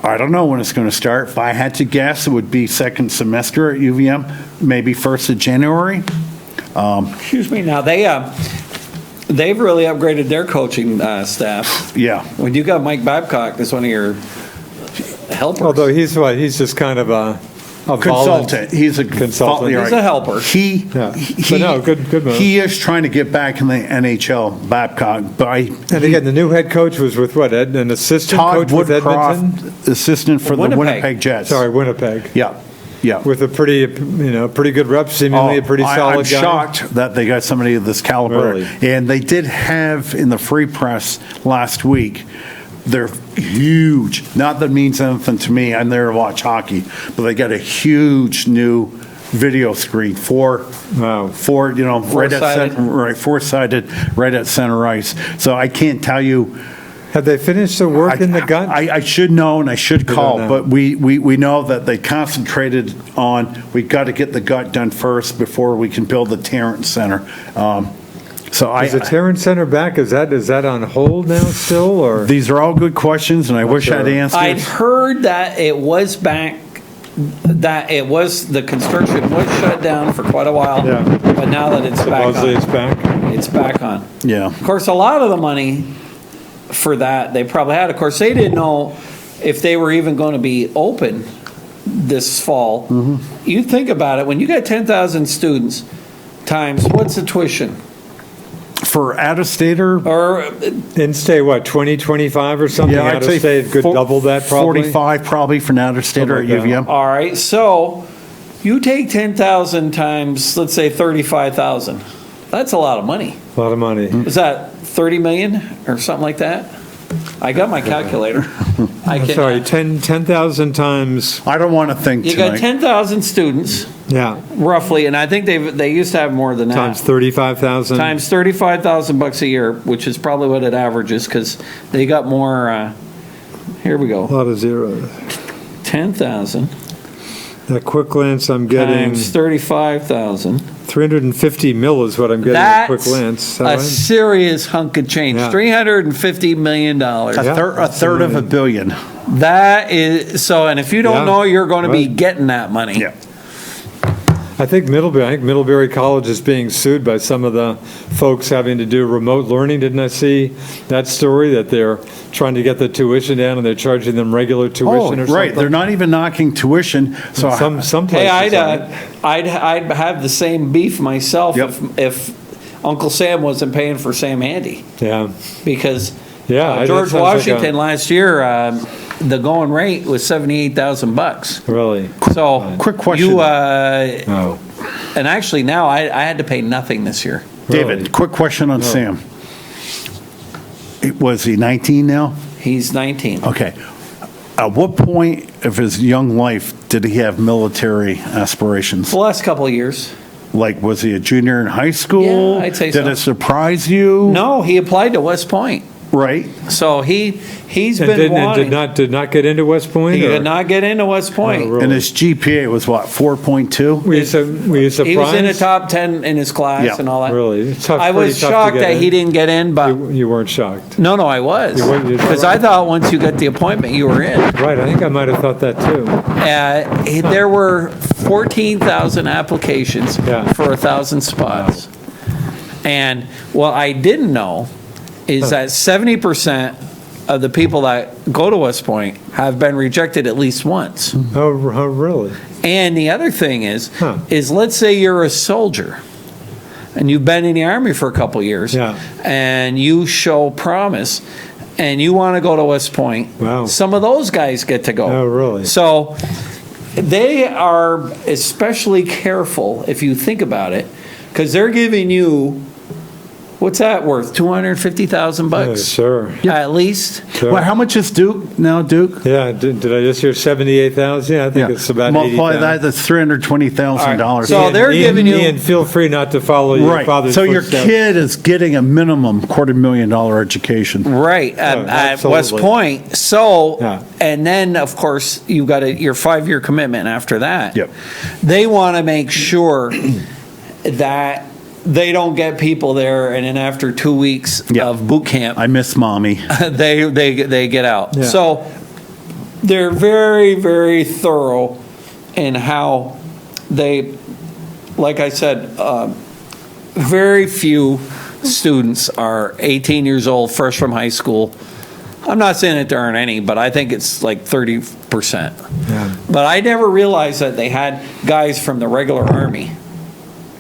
I don't know when it's going to start. If I had to guess, it would be second semester at UVM, maybe 1st of January. Excuse me. Now they've really upgraded their coaching staff. Yeah. When you got Mike Babcock as one of your helpers, Although he's just kind of a Consultant. He's a Consultant. you're He's a helper. Yeah. But no, good move. He is trying to get back in the NHL, Babcock, but And again, the new head coach was with what? An assistant Todd coach with Edmonton. Woodcroft, assistant for the Winnipeg. Winnipeg Jets. Sorry, Winnipeg. Yeah. Yeah. with a pretty good rep, seemingly a pretty solid I'm guy. shocked that they got somebody of this caliber. Really? And they did have in the free press last week, they're huge. Not that it means anything to me. I'm there to watch hockey, but they got a huge new video screen Wow. right at Four-sided. four-sided, right at center ice. So I can't tell you. Have they finished the work in the gut? I should know and I should call, know. but we know that they concentrated on, we got to get the gut done first before we can build the Tarrant Center. Is the Tarrant Center back? Is that on hold now still, or? These are all good questions, and I wish I'd sure. answered. I'd heard that it was back, the construction was shut down for quite a while. Yeah. But now that it's back Supposedly it's on, back? it's back on. Yeah. Of course, a lot of the money for that, they probably had. Of course, they didn't know if they were even going to be open this fall. Mm-hmm. You think about it, when you got 10,000 students times, what's the tuition? For out-of-stater, Or In-state, what, 2025 or something? yeah, I'd Out say of state, could double that probably? 45 probably for an out-of-stater at Something like that. UVM. all right, so you take 10,000 times, let's say 35,000. That's a lot of money. A lot of money. Is that 30 million or something like that? I got my calculator. I I'm can. sorry, 10,000 times, I don't want to think You got tonight. 10,000 students yeah, roughly, and I think they used to have more than that. times 35,000. Times $35,000 a year, which is probably what it averages, because they got more. Here we A go. lot of zeros. 10,000 At quick glance, I'm getting times 35,000. 350 mil is what I'm getting at quick That's glance. Is that a right? serious hunk of change. Yeah. $350 million. A Yeah, third that's of a amazing. billion. That is so. And if you don't Yeah, know, you're going to be right. getting that money. Yeah. I think Middlebury College is being sued by some of the folks having to do remote learning. Didn't I see that story, that they're trying to get the tuition down and they're charging them regular Oh, tuition or something? right. They're not even knocking tuition. So Some Hey, places I'd have the same beef myself Yep. if Uncle Sam wasn't paying for Sam Andy, Yeah, because yeah. that George sounds like Washington last year, the going rate was $78,000. Really? So Quick question. You Oh, and actually now I had to pay nothing this year. David, Really? quick question on Sam. Was he 19 now? He's 19. Okay. At what point of his young life did he have military aspirations? The last couple of years. Like, was he a junior in high school? Yeah, I'd say Did so. it surprise you? No, he applied to West Point. Right? So he's and been wanting. did not get into West Point? He or- did not get into West Point. Oh, really? And his GPA was what, 4.2? Were you surprised? He was in the top 10 in his class Yeah. and all that. Really? It's tough- I pretty was tough to shocked get that in. he didn't get in, but You weren't shocked. no, I was. You weren't- Because I thought once you got the appointment, you were in. Right, I think I might have thought that too. There were 14,000 applications Yeah. for 1,000 spots. And what I didn't know is that 70% of the people that go to West Point have been rejected at least once. Oh, really? And the other thing is Huh. let's say you're a soldier and you've been in the Army for a couple of years, Yeah. and you show promise and you want to go to West Point. Wow. Some of those guys get to go. Oh, really? So they are especially careful, if you think about it, because they're giving you, what's that worth? $250,000 Sure. at least. Sure. Well, how much is Duke now, Duke? Yeah, did I just hear 78,000? Yeah, I think it's about 80,000. Multiply that, that's $320,000. So they're giving you- Ian, feel free not to follow your Right, father's so your footsteps. kid is getting a minimum $250,000 education. Right, at West absolutely. Point. So, Yeah. and then, of course, you got your 5-year commitment after that. Yep. They want to make sure that they don't get people there, and then after 2 weeks Yeah. of boot camp, I miss mommy. they get out. Yeah. So they're very, very thorough in how they, like I said, very few students are 18 years old, fresh from high school. I'm not saying that there aren't any, but I think it's like 30%. Yeah. But I never realized that they had guys from the regular Army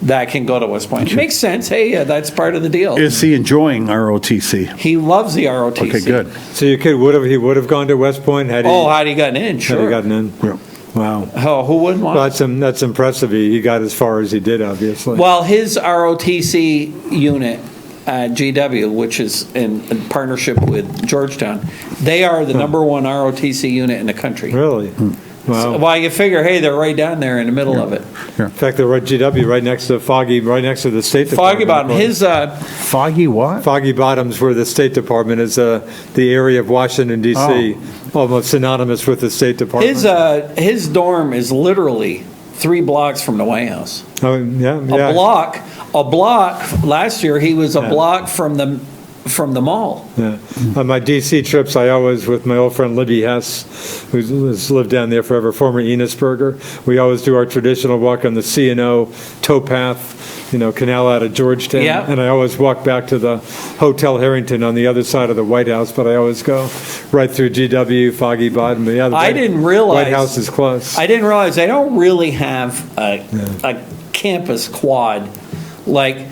that can go to West Point. It makes sense. Hey, that's part of the deal. Is he enjoying ROTC? He loves the ROTC. Okay, good. So your kid would have gone to West Point had he, Oh, had he gotten in? had Sure. he gotten in? Yeah. Wow. Oh, who wouldn't want? Well, that's impressive. He got as far as he did, obviously. Well, his ROTC unit at GW, which is in partnership with Georgetown, they are the number one ROTC unit in the country. Really? Wow. Well, you figure, hey, they're right down there in the middle of it. In fact, they're right GW, right next to Foggy, right next to the State Foggy Department. Bottom, Foggy what? Foggy Bottoms, where the State Department is, the area of Washington D.C., almost synonymous with the State Department. his dorm is literally 3 blocks from the White House. Oh, yeah, yeah. A block, last year, he was a block from the mall. Yeah. On my DC trips, I always, with my old friend Libby Hess, who's lived down there forever, former Enosburger, we always do our traditional walk on the C&O towpath, canal out of Georgetown. Yeah. And I always walk back to the Hotel Harrington on the other side of the White House, but I always go right through GW, Foggy Bottom. Yeah, the I didn't realize. White House is close. I didn't realize they don't really have a campus quad like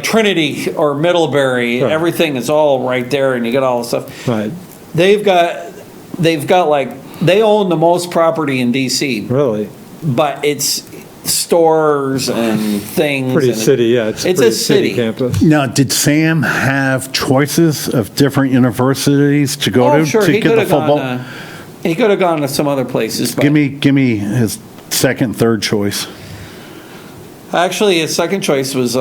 Trinity or Middlebury. Right. Everything is all right there, and you get all the stuff. Right. They've got they own the most property in DC, Really? but it's stores and things. Pretty and city, yeah. It's a pretty city. campus. Now, did Sam have choices of different universities to go Oh, to sure. to He get could the have football? gone. He could have gone to some other places. But Give me his second, third choice. actually, his second choice was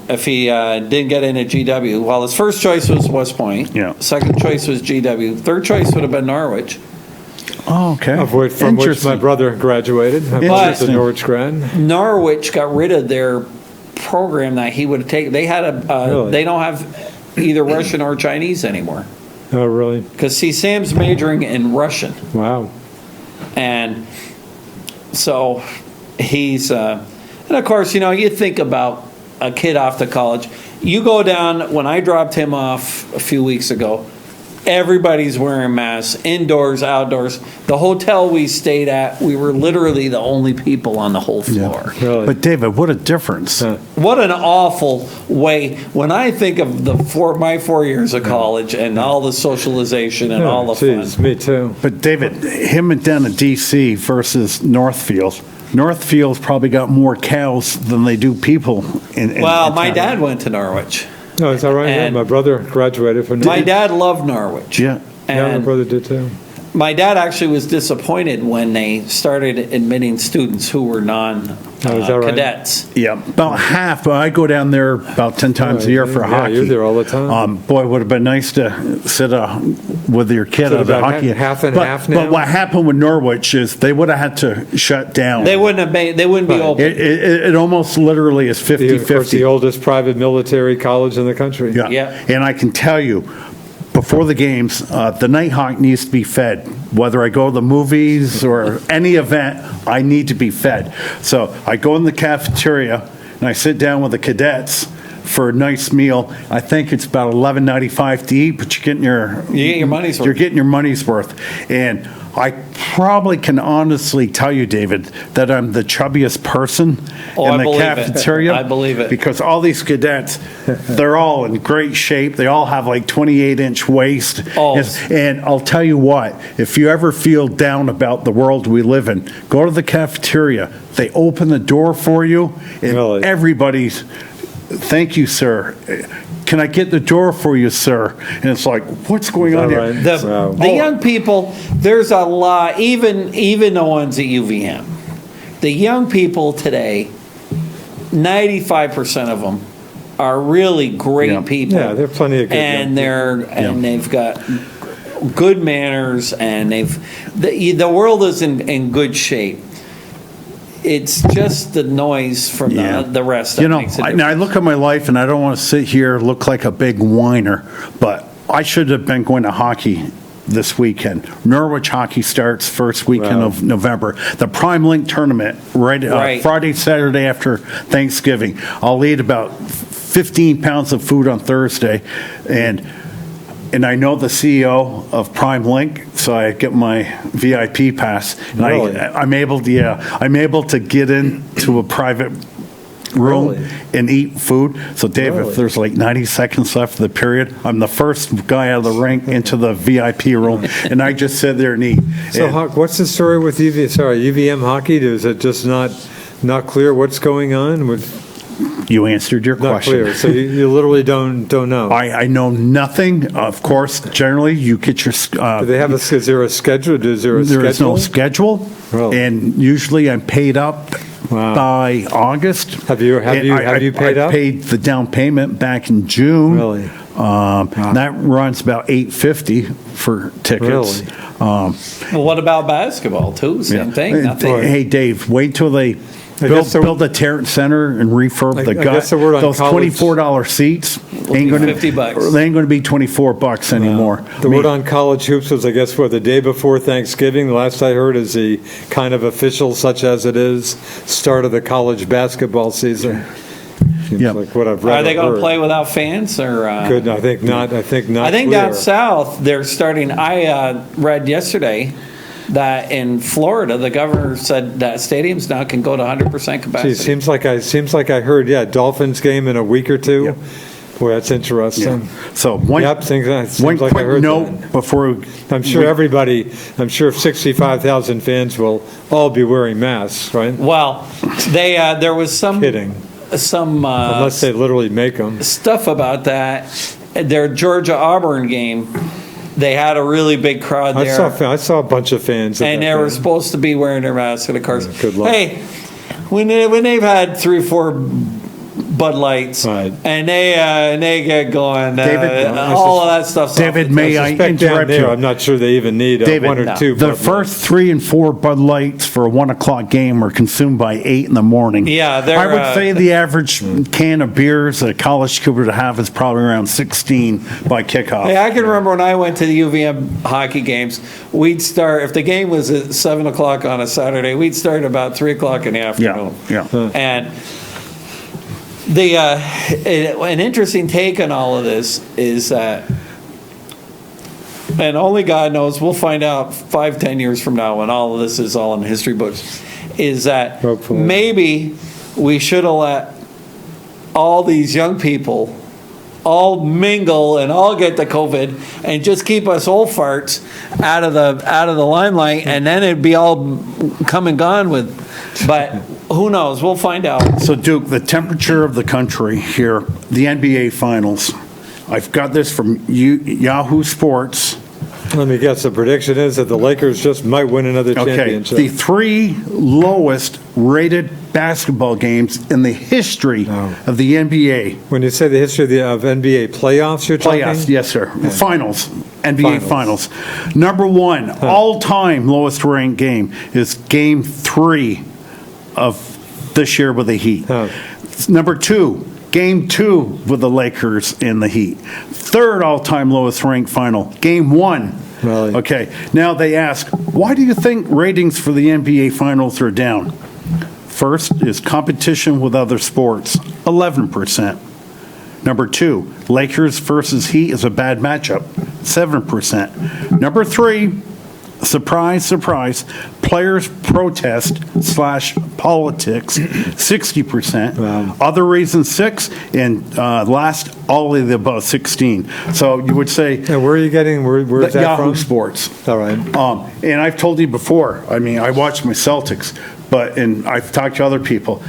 if he didn't get in at GW. Well, his first choice was West Point. Yeah. Second choice was GW. Third choice would have been Norwich. Oh, okay. From which my Interesting. brother graduated. My brother's a Norwich grad. Norwich got rid of their program that he would have taken. They had Really? they don't have either Russian or Chinese anymore. Oh, really? Because see, Sam's majoring in Russian, Wow. and so he's and of course, you think about a kid off to college. You go down, when I dropped him off a few weeks ago, everybody's wearing masks, indoors, outdoors. The hotel we stayed at, we were literally the only people on the whole floor. Really? But David, what a difference. What an awful way. When I think of my 4 years of college and all the socialization and all the Geez, fun. me too. But David, him down in DC versus Northfield. Northfield's probably got more cows than they do people. Well, my dad went to Norwich. No, is that right? Yeah, And- my brother graduated from. My dad loved Norwich. Yeah. Yeah, my And brother did too. my dad actually was disappointed when they started admitting students who were Oh, is that right? non-cadets. Yeah, about half. But I go down there about 10 times a year for Yeah, hockey. you're there all the time. Boy, it would have been nice to sit with your kid Is it at the about hockey. half and but, half now? But what happened with Norwich is they would have had to shut down. They wouldn't be Right. open. It almost literally is Of course, the 50-50. oldest private military college in the country. Yeah. Yeah. And I can tell you, before the games, the Nighthawk needs to be fed. Whether I go to the movies or any event, I need to be fed. So I go in the cafeteria and I sit down with the cadets for a nice meal. I think it's about $11.95 to eat, but You get your money's worth. You're getting your money's worth. And I probably can honestly tell you, David, that I'm the chubbiest person Oh, in I the believe it. cafeteria. I believe it. Because all these cadets, they're all in great shape. They all have like 28-inch waist. Oh. And I'll tell you what, if you ever feel down about the world we live in, go to the cafeteria. They open the door for you, and Really? everybody's, thank you, sir. Can I get the door for you, sir? And it's like, what's going on here? right? The, Wow. the young people, there's a lot, even the ones at UVM. The young people today, 95% of them are really great Yeah. people. Yeah, there are plenty of good young and they've got good manners, and the world is in good shape. It's just the noise from the rest that makes it I different. look at my life and I don't want to sit here look like a big whiner, but I should have been going to hockey this weekend. Norwich hockey starts first weekend Wow. of November. The Prime Link tournament, Right. Friday, Saturday after Thanksgiving. I'll eat about 15 pounds of food on Thursday, and I know the CEO of Prime Link, so I get my VIP pass, and Really? I'm able to get into a private room Really? and eat food. So Dave, Really? if there's like 90 seconds left of the period, I'm the first guy out of the rink into the VIP room, and I just sit there and eat. So, And- Hawk, what's the story with UVM hockey? Is it just not clear what's going on? you answered your Not question. clear. So you literally don't know. I know nothing. Of course, generally you get your. Do they have is there a schedule? Is there a There is no schedule? schedule, Really? and usually I'm paid up Wow. by August. Have you And paid I up? paid the down payment back in June. Really? That runs about $850 for tickets. Really? Well, what about basketball too? Same thing. Nothing. Hey, Dave, wait till they guess the- build the Tarrant Center and refurb the I gut. guess the word on Those college- $24 seats be ain't going to $50. They ain't going to be $24 anymore. The word on college hoops was, I guess, the day before Thanksgiving. The last I heard is the kind of official, such as it is, start of the college basketball season. Seems Yeah. like what I've read. Are they or going to heard. play without fans or? Good. I think not. I think not. I think clear. down south they're starting. I read yesterday that in Florida the governor said that stadiums now can go to 100% capacity. Gee, seems like I heard. Yeah, Dolphins game in a week or two. Boy, that's interesting. So one, Yep, seems one like I quick heard note that. before I'm sure 65,000 fans will all be wearing masks, right? Well, they there was some Kidding. Unless they literally make them. stuff about that. Their Georgia Auburn game, they had a really big crowd there. I saw a bunch of fans. at And that they were game. supposed to be wearing their masks, and of course, Good luck. hey, when they've had 3 or 4 Bud Lights, Right. and they get going, David, all of that stuff. David, may I suspect down interrupt there, you? I'm not sure they even need David, one or no. two. The Bud first Lights. 3 and 4 Bud Lights for a 1:00 game are consumed by 8 in the morning. Yeah, they're, I would say the average can of beers a college kid would have is probably around 16 by kickoff. Hey, I can remember when I went to the UVM hockey games, we'd start, if the game was at 7 o'clock on a Saturday, we'd start about 3 o'clock in the afternoon. Yeah. And an interesting take on all of this is that, and only God knows, we'll find out 5-10 years from now when all of this is all in the history books, is that Hopefully. maybe we should have let all these young people all mingle and all get the COVID and just keep us old farts out of the limelight, and then it'd be all come and gone with. But who knows? We'll find out. So Duke, the temperature of the country here, the NBA Finals. I've got this from Yahoo Sports. Let me guess. The prediction is that the Lakers just might win another Okay, championship. the 3 lowest rated basketball games in the history of the NBA. When you say the history of NBA playoffs, you're talking? Playoffs, yes, sir. Finals, NBA Finals. Finals. Number 1, all-time lowest ranked game is Game 3 of this year with the Heat. Huh. Number 2, Game 2 with the Lakers in the Heat. Third all-time lowest ranked final, Game 1. Really? Okay, now they ask, why do you think ratings for the NBA Finals are down? First is competition with other sports, 11%. Number 2, Lakers versus Heat is a bad matchup, 7%. Number 3, surprise, surprise, players protest / politics, 60%. Wow. Other reasons, 6, and last, all of the above, 16. So you would say And where are you getting, where's that Yahoo from? Sports. All right. And I've told you before, I mean, I watch my Celtics, and I've talked to other people,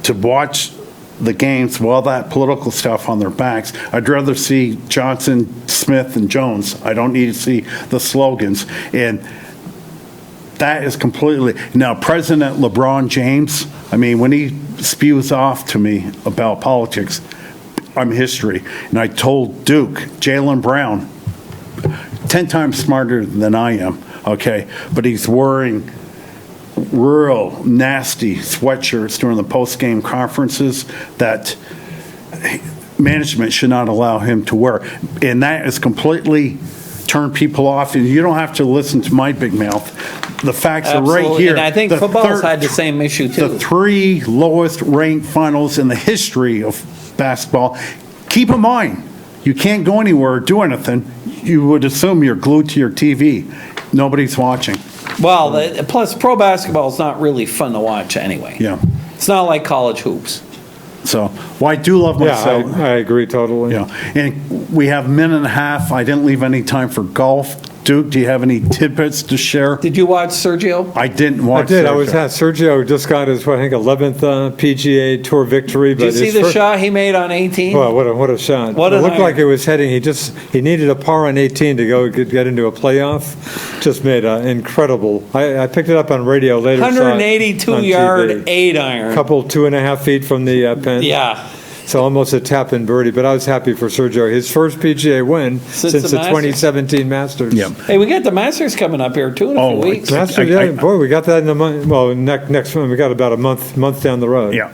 to watch the games, with all that political stuff on their backs, I'd rather see Johnson, Smith, and Jones. I don't need to see the slogans. And that is completely, now President LeBron James, I mean, when he spews off to me about politics, I'm history. And I told Duke, Jaylen Brown, 10 times smarter than I am, okay? But he's wearing real nasty sweatshirts during the post-game conferences that management should not allow him to wear. And that has completely turned people off. And you don't have to listen to my big mouth. The facts are right Absolutely. here. And I think The football's had the same issue too. The 3 lowest ranked finals in the history of basketball. Keep in mind, you can't go anywhere or do anything. You would assume you're glued to your TV. Nobody's watching. Well, plus pro basketball is not really fun to watch anyway. Yeah. It's not like college hoops. So, well, I do love Yeah, myself. I agree totally. Yeah, and we have a minute and a half. I didn't leave any time for golf. Duke, do you have any tidbits to share? Did you watch Sergio? I didn't I watch. did. Sergio. Sergio just got his, I think, 11th PGA Tour victory. Did you see the shot he made on 18? Well, what a shot! What It an looked iron. like it was heading. He needed a par on 18 to go get into a playoff. Just made an incredible. I picked it up on radio later. saw it 182 on yard, TV. 8 iron. Couple 2.5 feet from the pin. Yeah. So almost a tap in birdie, but I was happy for Sergio. His first PGA win Since since the the Masters. 2017 Masters. Yeah. Hey, we got the Masters coming up here too in a Oh, few weeks. Masters, I- yeah, boy, we got that in the month. Well, next one, we got about a month down the road. Yeah,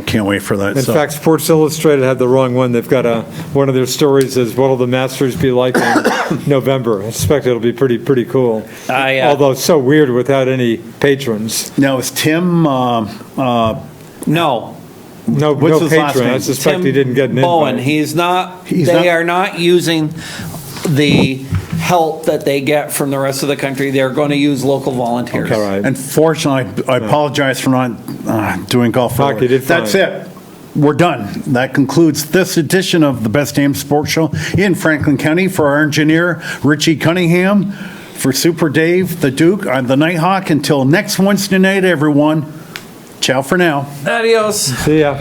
can't wait for that. In So, fact, Sports Illustrated had the wrong one. They've got one of their stories is what will the Masters be like in November? I suspect it'll be pretty cool. Although it's so weird without any patrons. now is Tim? No. No What's his last patron. I name? suspect he didn't get an Bowen. invite. He's not. He's they not- are not using the help that they get from the rest of the country. They're going to use local volunteers. All right. Unfortunately, I apologize for not doing golf. Hockey did fine. That's it. We're done. That concludes this edition of the Best Damn Sports Show in Franklin County. For our engineer, Richie Cunningham, for Super Dave, the Duke, I'm the Nighthawk. Until next Wednesday night, everyone. Ciao for now. Adios. See ya.